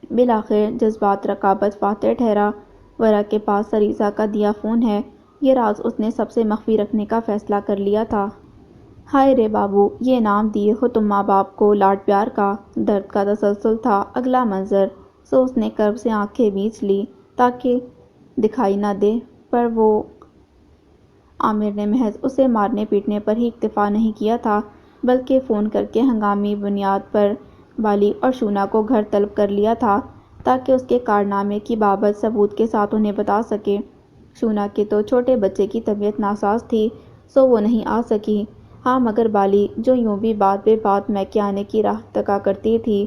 بالآخر جذبات رقابت فاتح ٹھہرا۔ ورا کے پاس سر عیسیٰ کا دیا فون ہے، یہ راز اس نے سب سے مخفی رکھنے کا فیصلہ کر لیا تھا۔ ہائے رے بابو، یہ انعام دیے ہو تم ماں باپ کو لاڈ پیار کا۔ درد کا تسلسل تھا اگلا منظر، سو اس نے کرب سے آنکھیں بیچ لی تاکہ دکھائی نہ دے، پر وہ عامر نے محض اسے مارنے پیٹنے پر ہی اکتفا نہیں کیا تھا بلکہ فون کر کے ہنگامی بنیاد پر بالی اور شونا کو گھر طلب کر لیا تھا تاکہ اس کے کارنامے کی بابت ثبوت کے ساتھ انہیں بتا سکے۔ شونا کے تو چھوٹے بچے کی طبیعت ناساز تھی، سو وہ نہیں آ سکی۔ ہاں مگر بالی جو یوں بھی بات بے بات میکے آنے کی راہ تکا کرتی تھی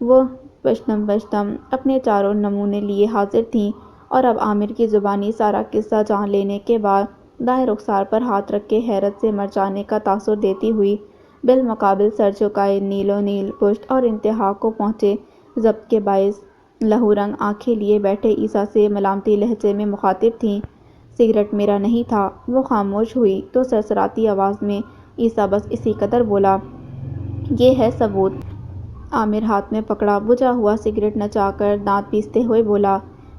وہ پشتم پشتم اپنے چاروں نمونے لیے حاضر تھیں، اور اب عامر کی زبانی سارا قصہ جان لینے کے بعد دائیں رخسار پر ہاتھ رکھ کے حیرت سے مر جانے کا تاثر دیتی ہوئی بالمقابل سر جھکائے نیلو نیل پشت اور انتہا کو پہنچے ضبط کے باعث لہو رنگ آنکھیں لیے بیٹھے عیسیٰ سے ملامتی لہجے میں مخاطب تھیں۔ سگریٹ میرا نہیں تھا۔ وہ خاموش ہوئی تو سرسراتی آواز میں عیسیٰ بس اسی قدر بولا، یہ ہے ثبوت۔ عامر ہاتھ میں پکڑا بجھا ہوا سگریٹ نچا کر دانت پیستے ہوئے بولا،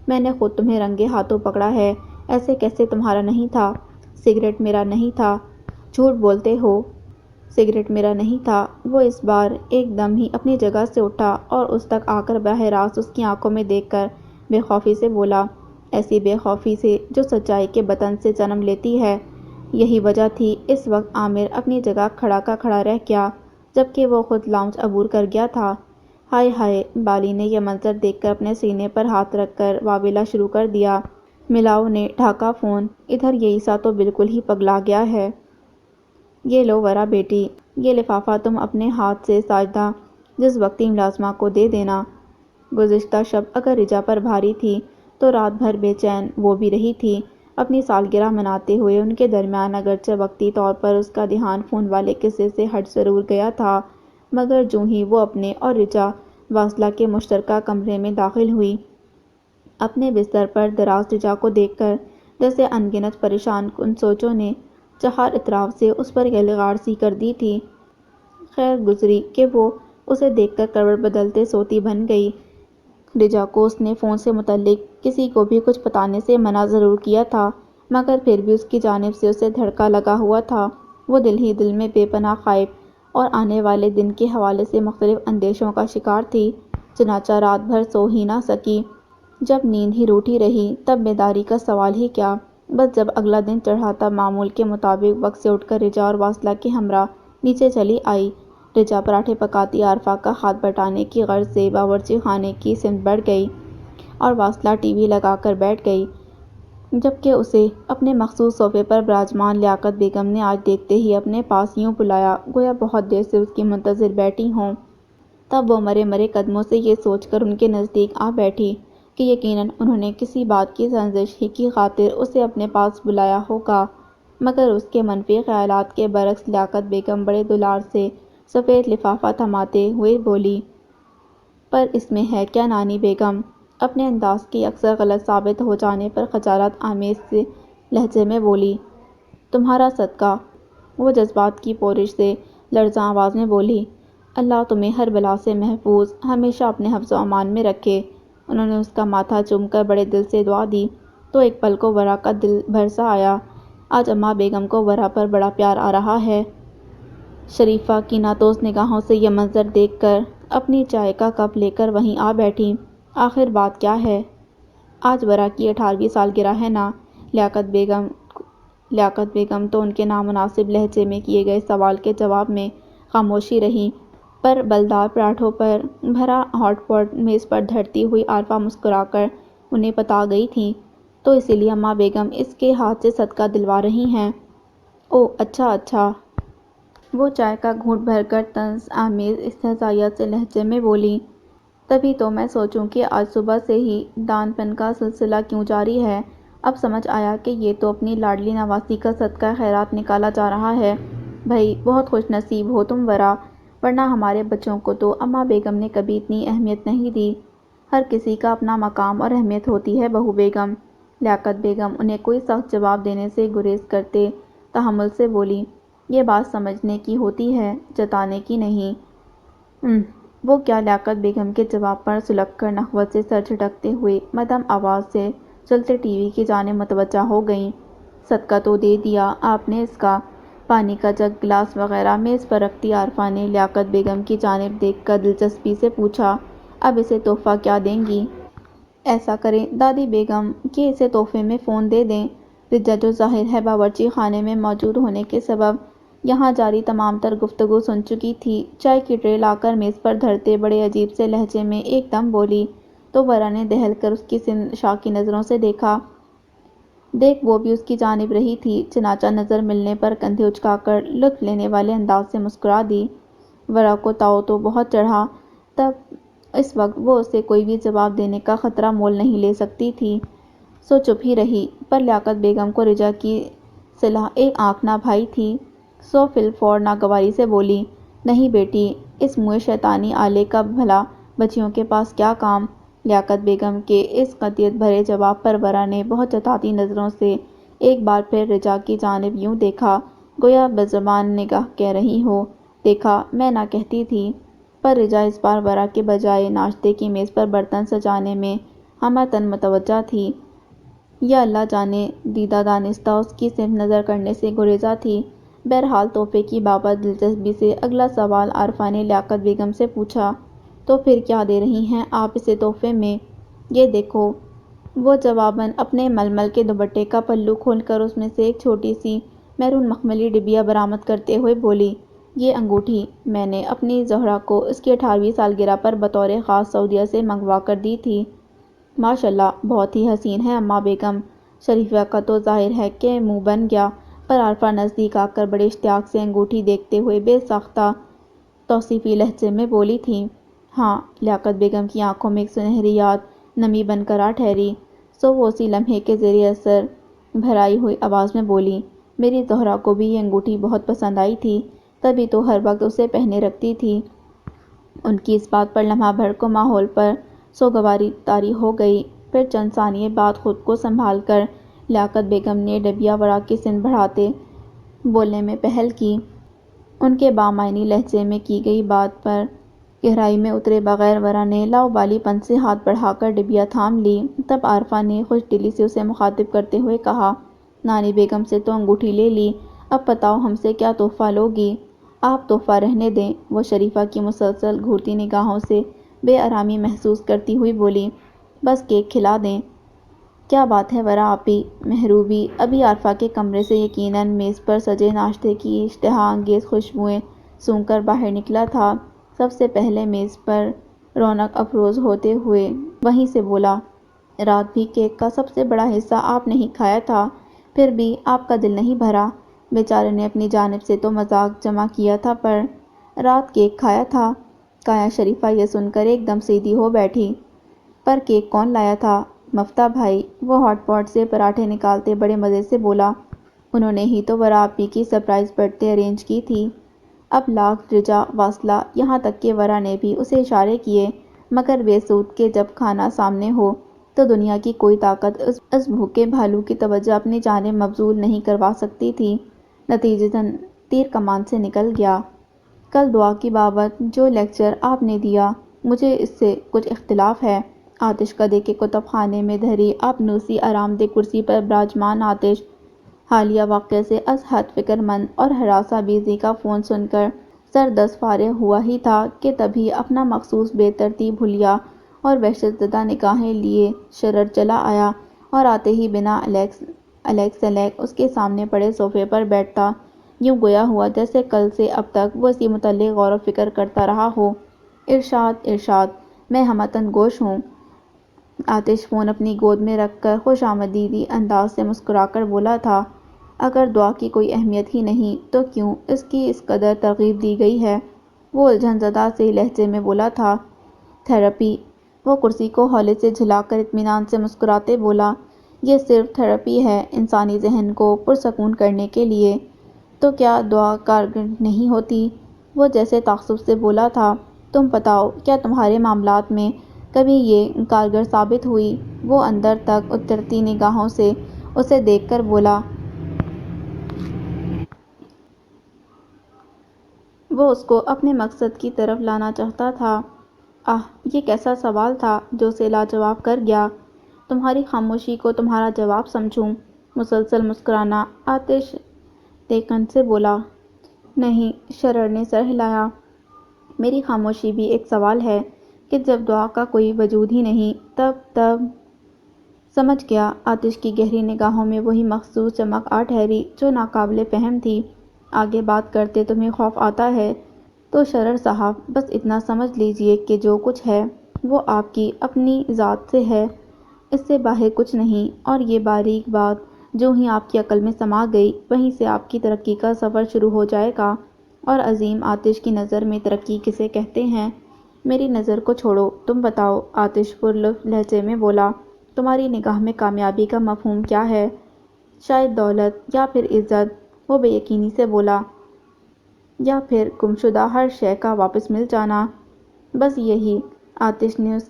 میں نے خود تمہیں رنگے ہاتھوں پکڑا ہے، ایسے کیسے تمہارا نہیں تھا؟ سگریٹ میرا نہیں تھا، جھوٹ بولتے ہو۔ سگریٹ میرا نہیں تھا۔ وہ اس بار ایک دم ہی اپنی جگہ سے اٹھا اور اس تک آ کر براہ راست اس کی آنکھوں میں دیکھ کر بے خوفی سے بولا، ایسی بے خوفی سے جو سچائی کے بطن سے جنم لیتی ہے۔ یہی وجہ تھی اس وقت عامر اپنی جگہ کھڑا کا کھڑا رہ گیا جبکہ وہ خود لاؤنج عبور کر گیا تھا۔ ہائے ہائے! بالی نے یہ منظر دیکھ کر اپنے سینے پر ہاتھ رکھ کر واویلا شروع کر دیا۔ ملاؤ نے ڈھاکا فون، ادھر یہ عیسیٰ تو بالکل ہی پگلا گیا ہے۔ یہ لو ورا بیٹی، یہ لفافہ تم اپنے ہاتھ سے ساجدہ جزوقتی ملازمہ کو دے دینا۔ گزشتہ شب اگر رجا پر بھاری تھی تو رات بھر بے چین وہ بھی رہی تھی۔ اپنی سالگرہ مناتے ہوئے ان کے درمیان اگرچہ وقتی طور پر اس کا دھیان فون والے قصے سے ہٹ ضرور گیا تھا، مگر جوں ہی وہ اپنے اور رجا واصلہ کے مشترکہ کمرے میں داخل ہوئی، اپنے بستر پر دراز رجا کو دیکھ کر جیسے ان گنت پریشان کن سوچوں نے چہار اطراف سے اس پر یلغار سی کر دی تھی، خیر گزری کہ وہ اسے دیکھ کر کروٹ بدلتے سوتی بن گئی۔ رجا کو اس نے فون سے متعلق کسی کو بھی کچھ بتانے سے منع ضرور کیا تھا، مگر پھر بھی اس کی جانب سے اسے دھڑکا لگا ہوا تھا۔ وہ دل ہی دل میں بے پناہ خائف اور آنے والے دن کے حوالے سے مختلف اندیشوں کا شکار تھی، چنانچہ رات بھر سو ہی نہ سکی۔ جب نیند ہی روٹھی رہی تب بیداری کا سوال ہی کیا، بس جب اگلا دن چڑھا تب معمول کے مطابق وقت سے اٹھ کر رجا اور واصلہ کے ہمراہ نیچے چلی آئی۔ رجا پراٹھے پکاتی عارفہ کا ہاتھ بٹانے کی غرض سے باورچی خانے کی سمت بڑھ گئی اور واصلہ ٹی وی لگا کر بیٹھ گئی، جبکہ اسے اپنے مخصوص صوفے پر براجمان لیاقت بیگم نے آج دیکھتے ہی اپنے پاس یوں بلایا گویا بہت دیر سے اس کی منتظر بیٹھی ہوں۔ تب وہ مرے مرے قدموں سے یہ سوچ کر ان کے نزدیک آ بیٹھی کہ یقیناً انہوں نے کسی بات کی سرزش ہی کی خاطر اسے اپنے پاس بلایا ہوگا، مگر اس کے منفی خیالات کے برعکس لیاقت بیگم بڑے دلار سے سفید لفافہ تھماتے ہوئے بولی، پر اس میں ہے کیا نانی بیگم؟ اپنے انداز کے اکثر غلط ثابت ہو جانے پر خجالت آمیز سے لہجے میں بولی، تمہارا صدقہ۔ وہ جذبات کی پورش سے لرزاں آواز میں بولی، اللہ تمہیں ہر بلا سے محفوظ ہمیشہ اپنے حفظ و امان میں رکھے۔ انہوں نے اس کا ماتھا چوم کر بڑے دل سے دعا دی تو ایک پل کو ورا کا دل بھر سا آیا۔ آج اماں بیگم کو ورا پر بڑا پیار آ رہا ہے۔ شریفہ کینہ توز نگاہوں سے یہ منظر دیکھ کر اپنی چائے کا کپ لے کر وہیں آ بیٹھی۔ آخر بات کیا ہے؟ آج ورا کی 18ویں سالگرہ ہے نا؟ لیاقت بیگم تو ان کے نامناسب لہجے میں کیے گئے سوال کے جواب میں خاموشی رہی، پر بلدار پراٹھوں پر بھرا ہاٹ پاٹ میز پر دھرتی ہوئی عارفہ مسکرا کر انہیں بتا گئی تھیں، تو اسی لیے اماں بیگم اس کے ہاتھ سے صدقہ دلوا رہی ہیں۔ اوہ اچھا اچھا۔ وہ چائے کا گھونٹ بھر کر طنز آمیز استہزائیت سے لہجے میں بولی، تبھی تو میں سوچوں کہ آج صبح سے ہی دان پن کا سلسلہ کیوں جاری ہے۔ اب سمجھ آیا کہ یہ تو اپنی لاڈلی نواسی کا صدقہ خیرات نکالا جا رہا ہے۔ بھئی بہت خوش نصیب ہو تم ورا، ورنہ ہمارے بچوں کو تو اماں بیگم نے کبھی اتنی اہمیت نہیں دی۔ ہر کسی کا اپنا مقام اور اہمیت ہوتی ہے بہو بیگم۔ لیاقت بیگم انہیں کوئی سخت جواب دینے سے گریز کرتے تحمل سے بولی، یہ بات سمجھنے کی ہوتی ہے، جتانے کی نہیں۔ وہ کیا؟ لیاقت بیگم کے جواب پر سلگ کر نخوت سے سر جھٹکتے ہوئے مدھم آواز سے چلتے ٹی وی کی جانب متوجہ ہو گئیں، صدقہ تو دے دیا آپ نے اس کا۔ پانی کا جگ گلاس وغیرہ میز پر رکھتی عارفہ نے لیاقت بیگم کی جانب دیکھ کر دلچسپی سے پوچھا، اب اسے تحفہ کیا دیں گی؟ ایسا کریں دادی بیگم کہ اسے تحفے میں فون دے دیں۔ رجا جو ظاہر ہے باورچی خانے میں موجود ہونے کے سبب یہاں جاری تمام تر گفتگو سن چکی تھی، چائے کی ٹرے لا کر میز پر دھرتے بڑے عجیب سے لہجے میں ایک دم بولی، تو ورا نے دہل کر اس کی شاکی نظروں سے دیکھا۔ دیکھ وہ بھی اس کی جانب رہی تھی، چنانچہ نظر ملنے پر کندھے اچکا کر لطف لینے والے انداز سے مسکرا دی۔ ورا کو تاؤ تو بہت چڑھا، تب اس وقت وہ اسے کوئی بھی جواب دینے کا خطرہ مول نہیں لے سکتی تھی، سو چپ ہی رہی۔ پر لیاقت بیگم کو رجا کی صلاح ایک آنکھ نہ بھائی تھی، سو فی الفور ناگواری سے بولی، نہیں بیٹی، اس منہ شیطانی آلے کا بھلا بچیوں کے پاس کیا کام؟ لیاقت بیگم کے اس قطعیت بھرے جواب پر ورا نے بہت جتاتی نظروں سے ایک بار پھر رجا کی جانب یوں دیکھا، گویا بزبان نگاہ کہہ رہی ہو، دیکھا میں نہ کہتی تھی۔ پر رجا اس بار ورا کے بجائے ناشتے کی میز پر برتن سجانے میں ہمہ تن متوجہ تھی، یا اللہ جانے دیدہ دانستہ اس کی صرف نظر کرنے سے گریزاں تھی۔ بہرحال تحفے کی بابت دلچسپی سے اگلا سوال عارفہ نے لیاقت بیگم سے پوچھا، تو پھر کیا دے رہی ہیں آپ اسے تحفے میں؟ یہ دیکھو۔ وہ جواباً اپنے ململ کے دوپٹے کا پلو کھول کر اس میں سے ایک چھوٹی سی میرون مخملی ڈبیا برآمد کرتے ہوئے بولی، یہ انگوٹھی میں نے اپنی زہرہ کو اس کی 18ویں سالگرہ پر بطور خاص سعودیہ سے منگوا کر دی تھی۔ ماشاءاللہ بہت ہی حسین ہے اماں بیگم۔ شریفہ کا تو ظاہر ہے کہ منہ بن گیا، پر عارفہ نزدیک آ کر بڑے اشتیاق سے انگوٹھی دیکھتے ہوئے بے ساختہ توصیفی لہجے میں بولی تھی۔ ہاں، لیاقت بیگم کی آنکھوں میں ایک سنہری یاد نمی بن کر آ ٹھہری، سو وہ اسی لمحے کے زیر اثر بھرائی ہوئی آواز میں بولی، میری زہرہ کو بھی یہ انگوٹھی بہت پسند آئی تھی، تبھی تو ہر وقت اسے پہنے رکھتی تھی۔ ان کی اس بات پر لمحہ بھر کو ماحول پر سوگواری طاری ہو گئی، پھر چند ثانیے بعد خود کو سنبھال کر لیاقت بیگم نے ڈبیا ورا کی سمت بڑھاتے بولنے میں پہل کی۔ ان کے بامعنی لہجے میں کی گئی بات پر گہرائی میں اترے بغیر ورا نے لاابالی پن سے ہاتھ بڑھا کر ڈبیا تھام لی۔ تب عارفہ نے خوش دلی سے اسے مخاطب کرتے ہوئے کہا، نانی بیگم سے تو انگوٹھی لے لی، اب بتاؤ ہم سے کیا تحفہ لوگی؟ آپ تحفہ رہنے دیں، وہ شریفہ کی مسلسل گھورتی نگاہوں سے بے آرامی محسوس کرتی ہوئی بولی، بس کیک کھلا دیں۔ کیا بات ہے ورا آپی، محروبی ابھی عارفہ کے کمرے سے یقیناً میز پر سجے ناشتے کی اشتہا انگیز خوشبوئیں سونگھ کر باہر نکلا تھا، سب سے پہلے میز پر رونق افروز ہوتے ہوئے وہیں سے بولا، رات بھی کیک کا سب سے بڑا حصہ آپ نے ہی کھایا تھا، پھر بھی آپ کا دل نہیں بھرا؟ بیچارے نے اپنی جانب سے تو مذاق جمع کیا تھا، پر رات کیک کھایا تھا؟ کایا شریفہ یہ سن کر ایک دم سیدھی ہو بیٹھی۔ پر کیک کون لایا تھا؟ مفتاح بھائی، وہ ہاٹ پاٹ سے پراٹھے نکالتے بڑے مزے سے بولا، انہوں نے ہی تو ورا آپی کی سرپرائز برتھڈے ارینج کی تھی۔ اب لاکھ رجا واصلہ، یہاں تک کہ ورا نے بھی اسے اشارے کیے، مگر بے سود کہ جب کھانا سامنے ہو تو دنیا کی کوئی طاقت اس بھوکے بھالو کی توجہ اپنی جانب مبذول نہیں کروا سکتی تھی۔ نتیجتاً تیر کمان سے نکل گیا۔ کل دعا کی بابت جو لیکچر آپ نے دیا، مجھے اس سے کچھ اختلاف ہے۔ آتش کدے کے کتب خانے میں دھری اپنوسی آرام دہ کرسی پر براجمان آتش حالیہ واقعے سے از حد فکر مند اور ہراساں بیزی کا فون سن کر سر دست فارغ ہوا ہی تھا کہ تبھی اپنا مخصوص بے ترتیب حلیہ اور وحشت زدہ نگاہیں لیے شرر چلا آیا، اور آتے ہی بنا الیک اس کے سامنے پڑے صوفے پر بیٹھتا، یوں گویا ہوا جیسے کل سے اب تک وہ اسی متعلق غور و فکر کرتا رہا ہو۔ ارشاد ارشاد، میں ہمہ تن گوش ہوں۔ آتش فون اپنی گود میں رکھ کر خوش آمدیدی انداز سے مسکرا کر بولا تھا، اگر دعا کی کوئی اہمیت ہی نہیں تو کیوں اس کی اس قدر ترغیب دی گئی ہے؟ وہ الجھن زدہ سے لہجے میں بولا تھا، تھراپی۔ وہ کرسی کو ہولے سے جھلا کر اطمینان سے مسکراتے بولا، یہ صرف تھراپی ہے انسانی ذہن کو پرسکون کرنے کے لیے، تو کیا دعا کارگر نہیں ہوتی؟ وہ جیسے تعصب سے بولا تھا، تم بتاؤ کیا تمہارے معاملات میں کبھی یہ کارگر ثابت ہوئی؟ وہ اندر تک اترتی نگاہوں سے اسے دیکھ کر بولا۔ وہ اس کو اپنے مقصد کی طرف لانا چاہتا تھا۔ یہ کیسا سوال تھا جو اسے لاجواب کر گیا؟ تمہاری خاموشی کو تمہارا جواب سمجھوں؟ مسلسل مسکرانا آتش تیقن سے بولا۔ نہیں، شرر نے سر ہلایا، میری خاموشی بھی ایک سوال ہے کہ جب دعا کا کوئی وجود ہی نہیں تب سمجھ گیا۔ آتش کی گہری نگاہوں میں وہی مخصوص چمک آ ٹھہری جو ناقابل فہم تھی۔ آگے بات کرتے تمہیں خوف آتا ہے تو شرر صاحب بس اتنا سمجھ لیجئے کہ جو کچھ ہے وہ آپ کی اپنی ذات سے ہے، اس سے باہر کچھ نہیں، اور یہ باریک بات جو ہی آپ کی عقل میں سما گئی وہیں سے آپ کی ترقی کا سفر شروع ہو جائے گا۔ اور عظیم آتش کی نظر میں ترقی کسے کہتے ہیں؟ میری نظر کو چھوڑو، تم بتاؤ، آتش پرلطف لہجے میں بولا۔ تمہاری نگاہ میں کامیابی کا مفہوم کیا ہے؟ شاید دولت یا پھر عزت، وہ بے یقینی سے بولا، یا پھر گمشدہ ہر شے کا واپس مل جانا؟ بس یہی۔ آتش نے اس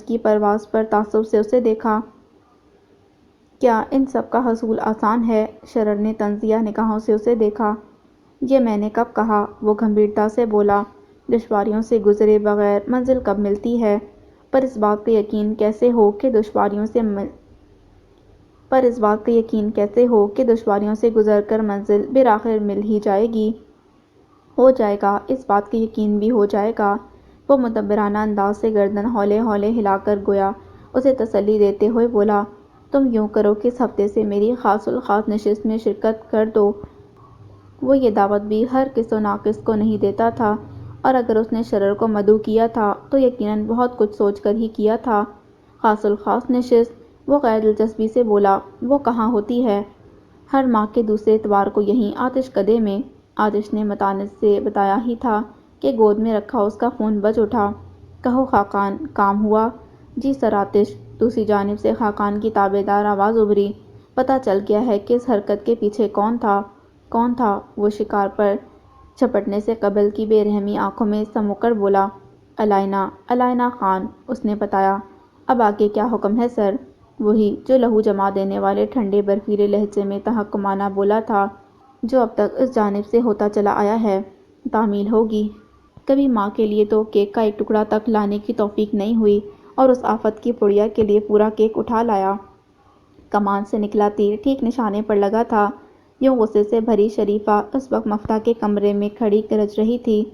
کی پرواز پر تعصب سے اسے دیکھا۔ کیا ان سب کا حصول آسان ہے؟ شرر نے طنزیہ نگاہوں سے اسے دیکھا۔ یہ میں نے کب کہا؟ وہ گمبھیرتا سے بولا۔ دشواریوں سے گزرے بغیر منزل کب ملتی ہے؟ پر اس بات کا یقین کیسے ہو کہ دشواریوں سے گزر کر منزل بالآخر مل ہی جائے گی؟ ہو جائے گا، اس بات کا یقین بھی ہو جائے گا۔ وہ مدبرانہ انداز سے گردن ہولے ہولے ہلا کر گویا اسے تسلی دیتے ہوئے بولا، تم یوں کرو کہ اس ہفتے سے میری خاص الخاص نشست میں شرکت کر دو۔ وہ یہ دعوت بھی ہر کس و ناقص کو نہیں دیتا تھا، اور اگر اس نے شرر کو مدعو کیا تھا تو یقیناً بہت کچھ سوچ کر ہی کیا تھا۔ خاص الخاص نشست؟ وہ غیر دلچسپی سے بولا، وہ کہاں ہوتی ہے؟ ہر ماہ کے دوسرے اتوار کو یہیں آتش کدے میں۔ آتش نے متانت سے بتایا ہی تھا کہ گود میں رکھا اس کا فون بج اٹھا۔ کہو خاقان، کام ہوا؟ جی سر آتش، دوسری جانب سے خاقان کی تابع دار آواز ابھری۔ پتہ چل گیا ہے کہ اس حرکت کے پیچھے کون تھا؟ کون تھا؟ وہ شکار پر جھپٹنے سے قبل کی بے رحمی آنکھوں میں سمو کر بولا، علائنہ خان، اس نے بتایا۔ اب آگے کیا حکم ہے سر؟ وہی جو لہو جما دینے والے ٹھنڈے برفیلے لہجے میں تحکمانہ بولا تھا، جو اب تک اس جانب سے ہوتا چلا آیا ہے۔ تعمیل ہوگی۔ کبھی ماں کے لیے تو کیک کا ایک ٹکڑا تک لانے کی توفیق نہیں ہوئی، اور اس آفت کی پڑیا کے لیے پورا کیک اٹھا لایا۔ کمان سے نکلا تیر ٹھیک نشانے پر لگا تھا۔ یوں غصے سے بھری شریفہ اس وقت مفتاح کے کمرے میں کھڑی گرج رہی تھی۔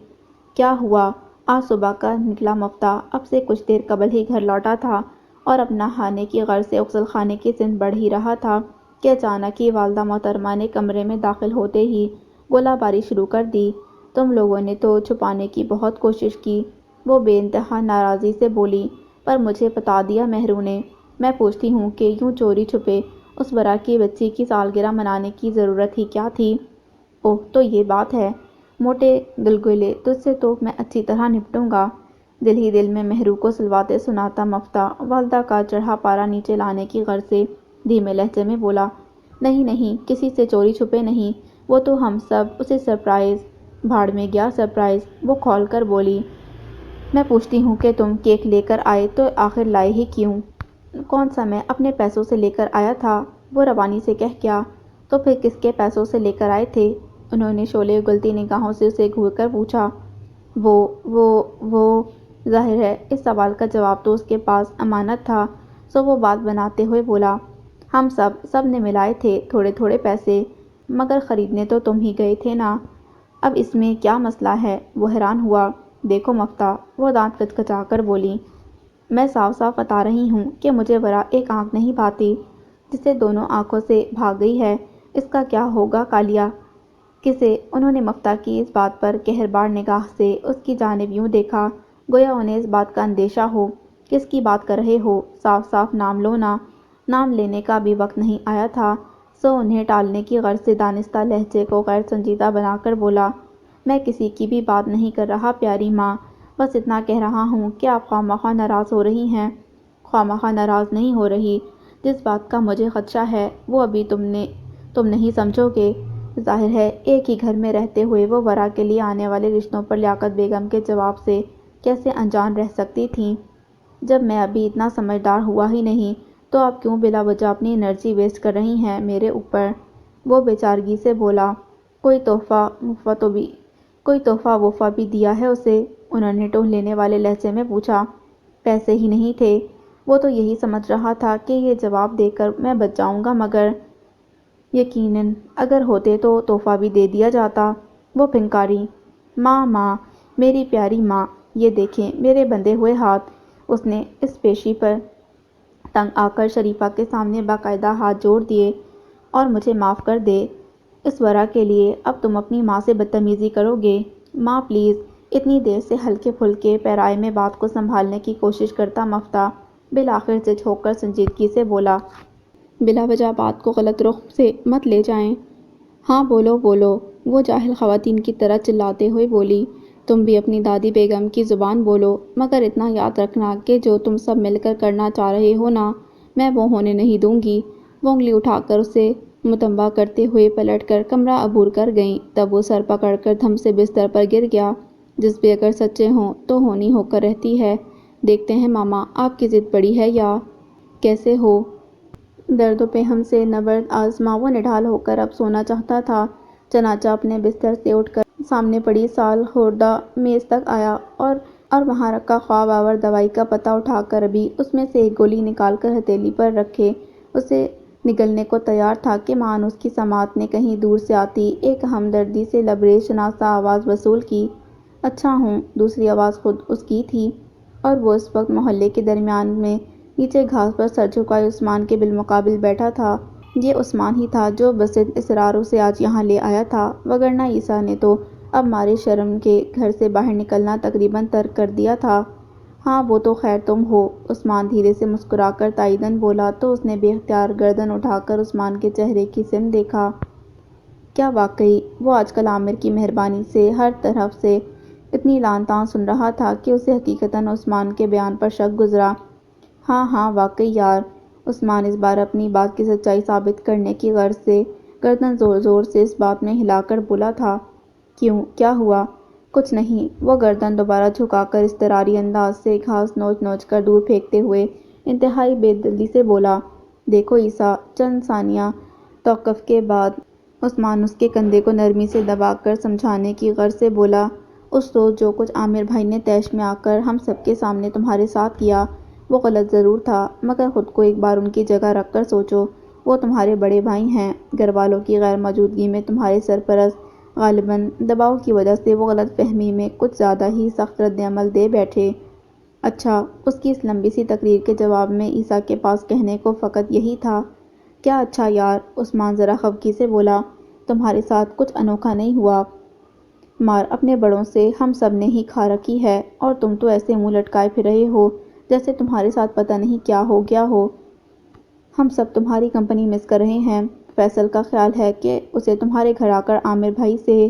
کیا ہوا؟ آج صبح کا نکلا مفتاح اب سے کچھ دیر قبل ہی گھر لوٹا تھا اور اب نہانے کی غرض سے غسل خانے کی سمت بڑھ ہی رہا تھا کہ اچانک ہی والدہ محترمہ نے کمرے میں داخل ہوتے ہی گولہ باری شروع کر دی۔ تم لوگوں نے تو چھپانے کی بہت کوشش کی، وہ بے انتہا ناراضی سے بولی، پر مجھے بتا دیا مہروں نے۔ میں پوچھتی ہوں کہ یوں چوری چھپے اس ورا کی بچی کی سالگرہ منانے کی ضرورت ہی کیا تھی؟ اوہ تو یہ بات ہے۔ موٹے گلگلے، تجھ سے تو میں اچھی طرح نپٹوں گا۔ دل ہی دل میں مہروں کو سلواتے سناتا مفتاح والدہ کا چڑھا پارا نیچے لانے کی غرض سے دھیمے لہجے میں بولا، نہیں نہیں، کسی سے چوری چھپے نہیں، وہ تو ہم سب اسے سرپرائز۔ بھاڑ میں گیا سرپرائز، وہ کھول کر بولی۔ میں پوچھتی ہوں کہ تم کیک لے کر آئے تو آخر لائے ہی کیوں؟ کون سا میں اپنے پیسوں سے لے کر آیا تھا؟ وہ روانی سے کہہ گیا۔ تو پھر کس کے پیسوں سے لے کر آئے تھے؟ انہوں نے شعلے اگلتی نگاہوں سے اسے گھور کر پوچھا۔ وہ ظاہر ہے اس سوال کا جواب تو اس کے پاس امانت تھا، سو وہ بات بناتے ہوئے بولا، ہم سب نے ملائے تھے تھوڑے تھوڑے پیسے، مگر خریدنے تو تم ہی گئے تھے نا۔ اب اس میں کیا مسئلہ ہے؟ وہ حیران ہوا۔ دیکھو مفتاح، وہ دانت کچکچا کر بولی، میں صاف صاف بتا رہی ہوں کہ مجھے ورا ایک آنکھ نہیں بھاتی، جسے دونوں آنکھوں سے بھاگ گئی ہے، اس کا کیا ہوگا کالیا؟ کسے؟ انہوں نے مفتاح کی اس بات پر قہربار نگاہ سے اس کی جانب یوں دیکھا گویا انہیں اس بات کا اندیشہ ہو۔ کس کی بات کر رہے ہو؟ صاف صاف نام لو نا۔ نام لینے کا بھی وقت نہیں آیا تھا، سو انہیں ٹالنے کی غرض سے دانستہ لہجے کو غیر سنجیدہ بنا کر بولا، میں کسی کی بھی بات نہیں کر رہا پیاری ماں، بس اتنا کہہ رہا ہوں کہ آپ خواہ ناراض ہو رہی ہیں۔ خواہ ناراض نہیں ہو رہی، جس بات کا مجھے خدشہ ہے وہ ابھی تم نہیں سمجھو گے۔ ظاہر ہے ایک ہی گھر میں رہتے ہوئے وہ ورا کے لیے آنے والے رشتوں پر لیاقت بیگم کے جواب سے کیسے انجان رہ سکتی تھیں؟ جب میں ابھی اتنا سمجھدار ہوا ہی نہیں تو آپ کیوں بلا وجہ اپنی انرجی ویسٹ کر رہی ہیں میرے اوپر؟ وہ بے چارگی سے بولا، کوئی تحفہ وفا بھی دیا ہے اسے؟ انہوں نے ٹوہ لینے والے لہجے میں پوچھا۔ پیسے ہی نہیں تھے؟ وہ تو یہی سمجھ رہا تھا کہ یہ جواب دے کر میں بچ جاؤں گا، مگر یقیناً اگر ہوتے تو تحفہ بھی دے دیا جاتا۔ وہ پھنکاری، ماں، میری پیاری ماں، یہ دیکھیں میرے بندھے ہوئے ہاتھ۔ اس نے اس پیشی پر تنگ آ کر شریفہ کے سامنے باقاعدہ ہاتھ جوڑ دیے، اور مجھے معاف کر دے، اس ورا کے لیے اب تم اپنی ماں سے بدتمیزی کرو گے؟ ماں پلیز۔ اتنی دیر سے ہلکے پھلکے پیرائے میں بات کو سنبھالنے کی کوشش کرتا مفتاح بالآخر سے جھونک کر سنجیدگی سے بولا، بلا وجہ بات کو غلط رخ سے مت لے جائیں۔ ہاں بولو بولو، وہ جاہل خواتین کی طرح چلاتے ہوئے بولی، تم بھی اپنی دادی بیگم کی زبان بولو، مگر اتنا یاد رکھنا کہ جو تم سب مل کر کرنا چاہ رہے ہو نا، میں وہ ہونے نہیں دوں گی۔ وہ انگلی اٹھا کر اسے متنبہ کرتے ہوئے پلٹ کر کمرہ عبور کر گئیں۔ تب وہ سر پکڑ کر دھم سے بستر پر گر گیا۔ جذبے اگر سچے ہوں تو ہونی ہو کر رہتی ہے۔ دیکھتے ہیں ماما آپ کی ضد بڑی ہے یا کیسے ہو؟ درد و پہم سے نبرد آزما وہ نڈھال ہو کر اب سونا چاہتا تھا۔ چنانچہ اپنے بستر سے اٹھ کر سامنے پڑی سال خوردہ میز تک آیا اور وہاں رکھا خواب آور دوائی کا پتہ اٹھا کر ابھی اس میں سے ایک گولی نکال کر ہتھیلی پر رکھے اسے نگلنے کو تیار تھا کہ مان اس کی سماعت نے کہیں دور سے آتی ایک ہمدردی سے لبریز شناسہ آواز وصول کی، اچھا ہوں۔ دوسری آواز خود اس کی تھی اور وہ اس وقت محلے کے درمیان میں نیچے گھاس پر سر جھکائے عثمان کے بالمقابل بیٹھا تھا۔ یہ عثمان ہی تھا جو بصد اصرار اسے آج یہاں لے آیا تھا، وگرنہ عیسیٰ نے تو اب مارے شرم کے گھر سے باہر نکلنا تقریباً ترک کر دیا تھا۔ ہاں وہ تو خیر تم ہو، عثمان دھیرے سے مسکرا کر تائیداً بولا تو اس نے بے اختیار گردن اٹھا کر عثمان کے چہرے کی سمت دیکھا۔ کیا واقعی وہ آج کل عامر کی مہربانی سے ہر طرف سے اتنی لعن طعن سن رہا تھا کہ اسے حقیقتاً عثمان کے بیان پر شک گزرا۔ ہاں واقعی یار، عثمان اس بار اپنی بات کی سچائی ثابت کرنے کی غرض سے گردن زور زور سے اس بات میں ہلا کر بولا تھا۔ کیوں کیا ہوا؟ کچھ نہیں، وہ گردن دوبارہ جھکا کر اضطراری انداز سے گھاس نوچ نوچ کر دور پھینکتے ہوئے انتہائی بے دلی سے بولا، دیکھو عیسیٰ۔ چند ثانیہ توقف کے بعد عثمان اس کے کندھے کو نرمی سے دبا کر سمجھانے کی غرض سے بولا، اس روز جو کچھ عامر بھائی نے طیش میں آ کر ہم سب کے سامنے تمہارے ساتھ کیا وہ غلط ضرور تھا، مگر خود کو ایک بار ان کی جگہ رکھ کر سوچو، وہ تمہارے بڑے بھائی ہیں، گھر والوں کی غیر موجودگی میں تمہارے سرپرست غالباً دباؤ کی وجہ سے وہ غلط فہمی میں کچھ زیادہ ہی سخت رد عمل دے بیٹھے۔ اچھا، اس کی اس لمبی سی تقریر کے جواب میں عیسیٰ کے پاس کہنے کو فقط یہی تھا۔ کیا اچھا یار، عثمان ذرا خفگی سے بولا، تمہارے ساتھ کچھ انوکھا نہیں ہوا؟ مار اپنے بڑوں سے ہم سب نے ہی کھا رکھی ہے اور تم تو ایسے منہ لٹکائے پھر رہے ہو جیسے تمہارے ساتھ پتہ نہیں کیا ہو گیا ہو۔ ہم سب تمہاری کمپنی مس کر رہے ہیں۔ فیصل کا خیال ہے کہ اسے تمہارے گھر آ کر عامر بھائی سے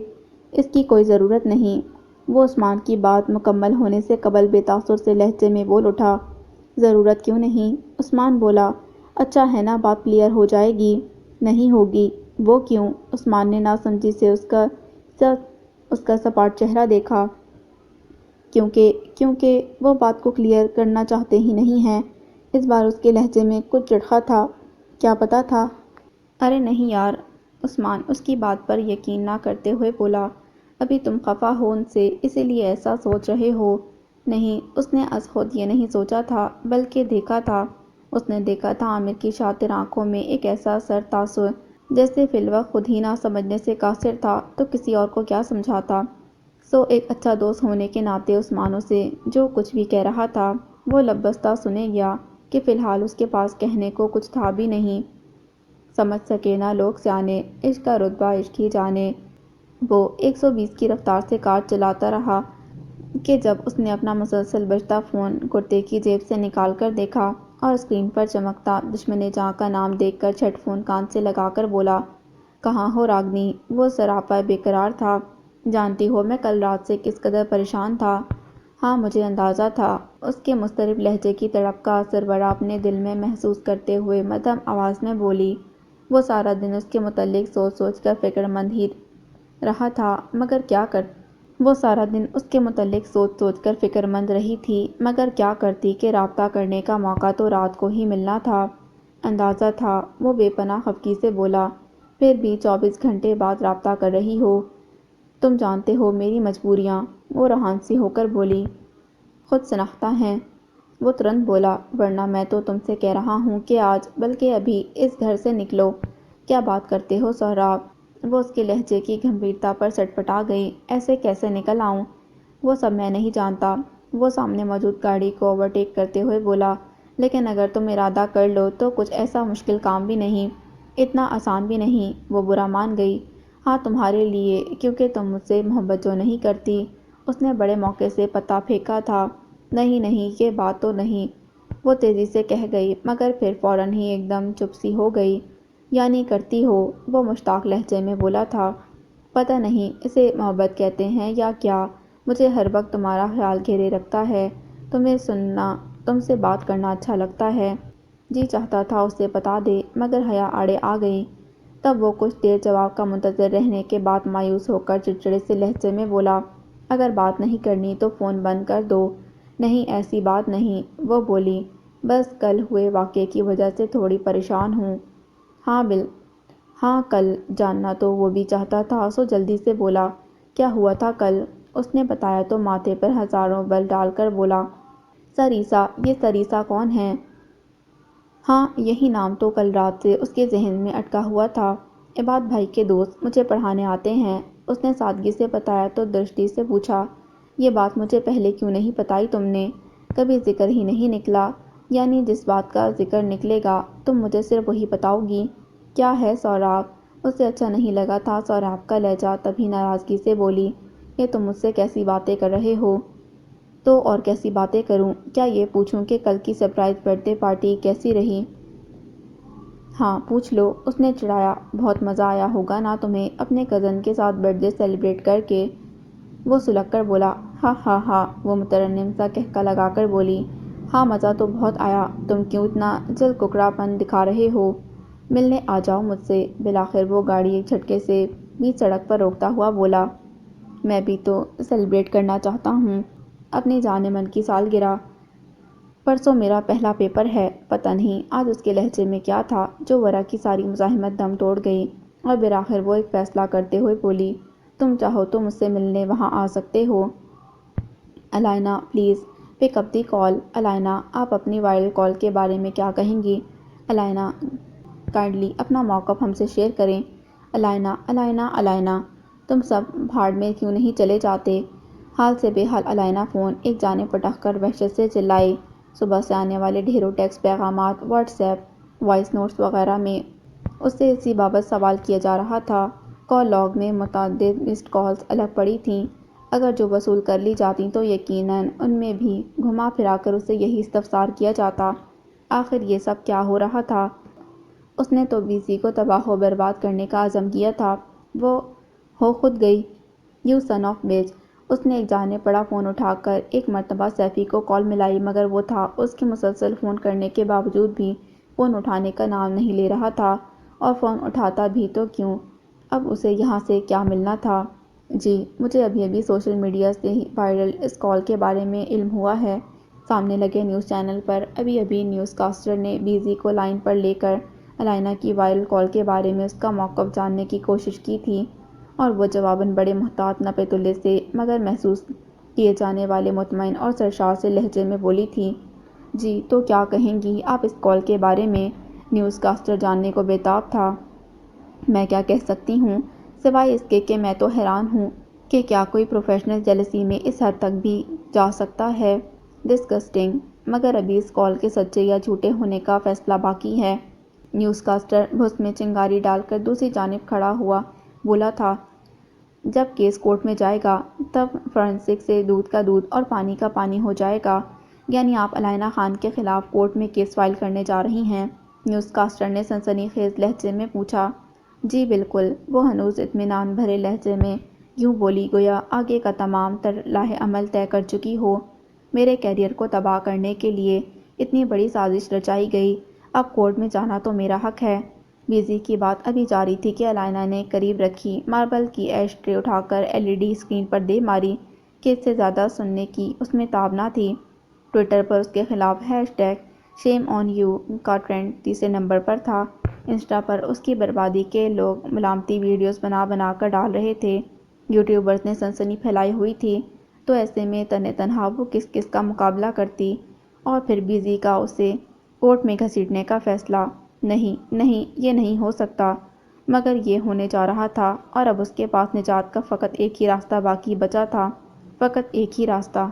اس کی کوئی ضرورت نہیں۔ وہ عثمان کی بات مکمل ہونے سے قبل بے تاثر سے لہجے میں بول اٹھا، ضرورت کیوں نہیں؟ عثمان بولا، اچھا ہے نا بات کلیئر ہو جائے گی۔ نہیں ہوگی۔ وہ کیوں؟ عثمان نے ناسمجھی سے اس کا سپاٹ چہرہ دیکھا۔ کیونکہ وہ بات کو کلیئر کرنا چاہتے ہی نہیں ہیں۔ اس بار اس کے لہجے میں کچھ چڑکھا تھا۔ کیا پتہ تھا؟ ارے نہیں یار، عثمان اس کی بات پر یقین نہ کرتے ہوئے بولا، ابھی تم خفا ہو ان سے اسی لیے ایسا سوچ رہے ہو۔ نہیں، اس نے از خود یہ نہیں سوچا تھا بلکہ دیکھا تھا۔ اس نے دیکھا تھا عامر کی شاطر آنکھوں میں ایک ایسا سر تاثر جیسے فی الوقت خود ہی نہ سمجھنے سے قاصر تھا تو کسی اور کو کیا سمجھاتا۔ سو ایک اچھا دوست ہونے کے ناطے عثمان اسے جو کچھ بھی کہہ رہا تھا وہ لب بستہ سنے گیا کہ فی الحال اس کے پاس کہنے کو کچھ تھا بھی نہیں۔ سمجھ سکے نہ لوگ سیانے، عشق کا رتبہ عشق ہی جانے۔ وہ 120 کی رفتار سے کار چلاتا رہا کہ جب اس نے اپنا مسلسل بجتا فون کرتے کی جیب سے نکال کر دیکھا اور اسکرین پر چمکتا دشمن جاں کا نام دیکھ کر جھٹ فون کان سے لگا کر بولا، کہاں ہو راگنی؟ وہ سراپا بے قرار تھا۔ جانتی ہو میں کل رات سے کس قدر پریشان تھا؟ ہاں مجھے اندازہ تھا۔ اس کے مضطرب لہجے کی تڑپ کا اثر بڑا اپنے دل میں محسوس کرتے ہوئے مدھم آواز میں بولی، وہ سارا دن اس کے متعلق سوچ سوچ کر فکر مند ہی رہا تھا مگر کیا کرتی کہ رابطہ کرنے کا موقع تو رات کو ہی ملنا تھا۔ اندازہ تھا، وہ بے پناہ خفگی سے بولا، پھر بھی 24 گھنٹے بعد رابطہ کر رہی ہو۔ تم جانتے ہو میری مجبوریاں، وہ رہان سی ہو کر بولی، خود شناختہ ہیں۔ وہ ترنت بولا، ورنہ میں تو تم سے کہہ رہا ہوں کہ آج بلکہ ابھی اس گھر سے نکلو۔ کیا بات کرتے ہو سہراب؟ وہ اس کے لہجے کی گمبھیرتا پر سٹپٹا گئی، ایسے کیسے نکل آؤں؟ وہ سب میں نہیں جانتا۔ وہ سامنے موجود گاڑی کو اوورٹیک کرتے ہوئے بولا، لیکن اگر تم ارادہ کر لو تو کچھ ایسا مشکل کام بھی نہیں، اتنا آسان بھی نہیں۔ وہ برا مان گئی، ہاں تمہارے لیے، کیونکہ تم مجھ سے محبت جو نہیں کرتی۔ اس نے بڑے موقع سے پتہ پھینکا تھا، نہیں یہ بات تو نہیں۔ وہ تیزی سے کہہ گئی، مگر پھر فوراً ہی ایک دم چپ سی ہو گئی۔ یعنی کرتی ہو؟ وہ مشتاق لہجے میں بولا تھا۔ پتہ نہیں اسے محبت کہتے ہیں یا کیا، مجھے ہر وقت تمہارا خیال گھیرے رکھتا ہے، تمہیں سننا، تم سے بات کرنا اچھا لگتا ہے۔ جی چاہتا تھا اسے بتا دے، مگر حیا آڑے آ گئی۔ تب وہ کچھ دیر جواب کا منتظر رہنے کے بعد مایوس ہو کر چڑچڑے سے لہجے میں بولا، اگر بات نہیں کرنی تو فون بند کر دو۔ نہیں ایسی بات نہیں، وہ بولی، بس کل ہوئے واقعے کی وجہ سے تھوڑی پریشان ہوں۔ ہاں کل جاننا تو وہ بھی چاہتا تھا، سو جلدی سے بولا، کیا ہوا تھا کل؟ اس نے بتایا تو ماتھے پر ہزاروں بل ڈال کر بولا، سریسا۔ یہ سریسا کون ہے؟ ہاں یہی نام تو کل رات سے اس کے ذہن میں اٹکا ہوا تھا۔ عباد بھائی کے دوست مجھے پڑھانے آتے ہیں، اس نے سادگی سے بتایا تو درشتی سے پوچھا، یہ بات مجھے پہلے کیوں نہیں بتائی تم نے؟ کبھی ذکر ہی نہیں نکلا۔ یعنی جس بات کا ذکر نکلے گا تم مجھے صرف وہی بتاؤ گی؟ کیا ہے سورابھ؟ اسے اچھا نہیں لگا تھا سورابھ کا لہجہ، تبھی ناراضگی سے بولی، یہ تم مجھ سے کیسی باتیں کر رہے ہو؟ تو اور کیسی باتیں کروں؟ کیا یہ پوچھوں کہ کل کی سرپرائز برتھ ڈے پارٹی کیسی رہی؟ ہاں پوچھ لو، اس نے چڑھایا، بہت مزہ آیا ہوگا نا تمہیں اپنے کزن کے ساتھ برتھ ڈے سیلیبریٹ کر کے؟ وہ سلگ کر بولا، ہاں ہاں ہاں۔ وہ مترنم سا کہکا لگا کر بولی، ہاں مزہ تو بہت آیا، تم کیوں اتنا جل ککڑا پن دکھا رہے ہو؟ ملنے آ جاؤ مجھ سے۔ بالآخر وہ گاڑی ایک جھٹکے سے بیچ سڑک پر روکتا ہوا بولا، میں بھی تو سیلیبریٹ کرنا چاہتا ہوں اپنی جان من کی سالگرہ۔ پرسوں میرا پہلا پیپر ہے۔ پتہ نہیں آج اس کے لہجے میں کیا تھا جو ورا کی ساری مزاحمت دم توڑ گئی، اور بالآخر وہ ایک فیصلہ کرتے ہوئے بولی، تم چاہو تو مجھ سے ملنے وہاں آ سکتے ہو۔ الائنا پلیز پک اپ دی کال۔ الائنا آپ اپنی وائرل کال کے بارے میں کیا کہیں گی؟ الائنا کائنڈلی اپنا موقف ہم سے شیئر کریں۔ الائنا تم سب بھاڑ میں کیوں نہیں چلے جاتے؟ حال سے بے حال الائنا فون ایک جانب پٹک کر وحشت سے چلائی۔ صبح سے آنے والے ڈھیروں ٹیکسٹ پیغامات، واٹس ایپ وائس نوٹس وغیرہ میں اس سے اسی بابت سوال کیا جا رہا تھا۔ کال لاگ میں متعدد مسڈ کالز الگ پڑی تھیں، اگر جو وصول کر لی جاتیں تو یقیناً ان میں بھی گھما پھرا کر اسے یہی استفسار کیا جاتا، آخر یہ سب کیا ہو رہا تھا؟ اس نے تو بیزی کو تباہ و برباد کرنے کا عزم کیا تھا، وہ ہو خود گئی۔ یو سن آف بیچ۔ اس نے ایک جانب پڑا فون اٹھا کر ایک مرتبہ سیفی کو کال ملائی، مگر وہ تھا اس کے مسلسل فون کرنے کے باوجود بھی فون اٹھانے کا نام نہیں لے رہا تھا، اور فون اٹھاتا بھی تو کیوں؟ اب اسے یہاں سے کیا ملنا تھا؟ جی مجھے ابھی سوشل میڈیا سے ہی وائرل اس کال کے بارے میں علم ہوا ہے۔ سامنے لگے نیوز چینل پر ابھی نیوز کاسٹر نے بیزی کو لائن پر لے کر الائنا کی وائرل کال کے بارے میں اس کا موقف جاننے کی کوشش کی تھی، اور وہ جواباً بڑے محتاط نپے تلے سے مگر محسوس کیے جانے والے مطمئن اور سرشار سے لہجے میں بولی تھی، جی تو کیا کہیں گی آپ اس کال کے بارے میں؟ نیوز کاسٹر جاننے کو بےتاب تھا۔ میں کیا کہہ سکتی ہوں سوائے اس کے کہ میں تو حیران ہوں کہ کیا کوئی پروفیشنل جیلسی میں اس حد تک بھی جا سکتا ہے۔ ڈسگسٹنگ۔ مگر ابھی اس کال کے سچے یا جھوٹے ہونے کا فیصلہ باقی ہے۔ نیوز کاسٹر بھس میں چنگاری ڈال کر دوسری جانب کھڑا ہوا بولا تھا، جب کیس کورٹ میں جائے گا تب فورنسک سے دودھ کا دودھ اور پانی کا پانی ہو جائے گا۔ یعنی آپ الائنا خان کے خلاف کورٹ میں کیس فائل کرنے جا رہی ہیں؟ نیوز کاسٹر نے سنسنی خیز لہجے میں پوچھا۔ جی بالکل۔ وہ ہنوز اطمینان بھرے لہجے میں یوں بولی گویا آگے کا تمام تر راہ عمل طے کر چکی ہو۔ میرے کیریئر کو تباہ کرنے کے لیے اتنی بڑی سازش رچائی گئی، اب کورٹ میں جانا تو میرا حق ہے۔ بیزی کی بات ابھی جاری تھی کہ الائنا نے قریب رکھی ماربل کی ایش ٹرے اٹھا کر LED اسکرین پر دے ماری کہ اس سے زیادہ سننے کی اس میں تاب نہ تھی۔ ٹوئٹر پر اس کے خلاف #شیم آن یو کا ٹرینڈ تیسرے نمبر پر تھا۔ انسٹا پر اس کی بربادی کے لوگ ملامتی ویڈیوز بنا کر ڈال رہے تھے۔ یوٹیوبرز نے سنسنی پھیلائی ہوئی تھی، تو ایسے میں تنہا وہ کس کا مقابلہ کرتی؟ اور پھر بیزی کا اسے کورٹ میں گھسیٹنے کا فیصلہ؟ نہیں یہ نہیں ہو سکتا، مگر یہ ہونے جا رہا تھا، اور اب اس کے پاس نجات کا فقط ایک ہی راستہ باقی بچا تھا، فقط ایک ہی راستہ۔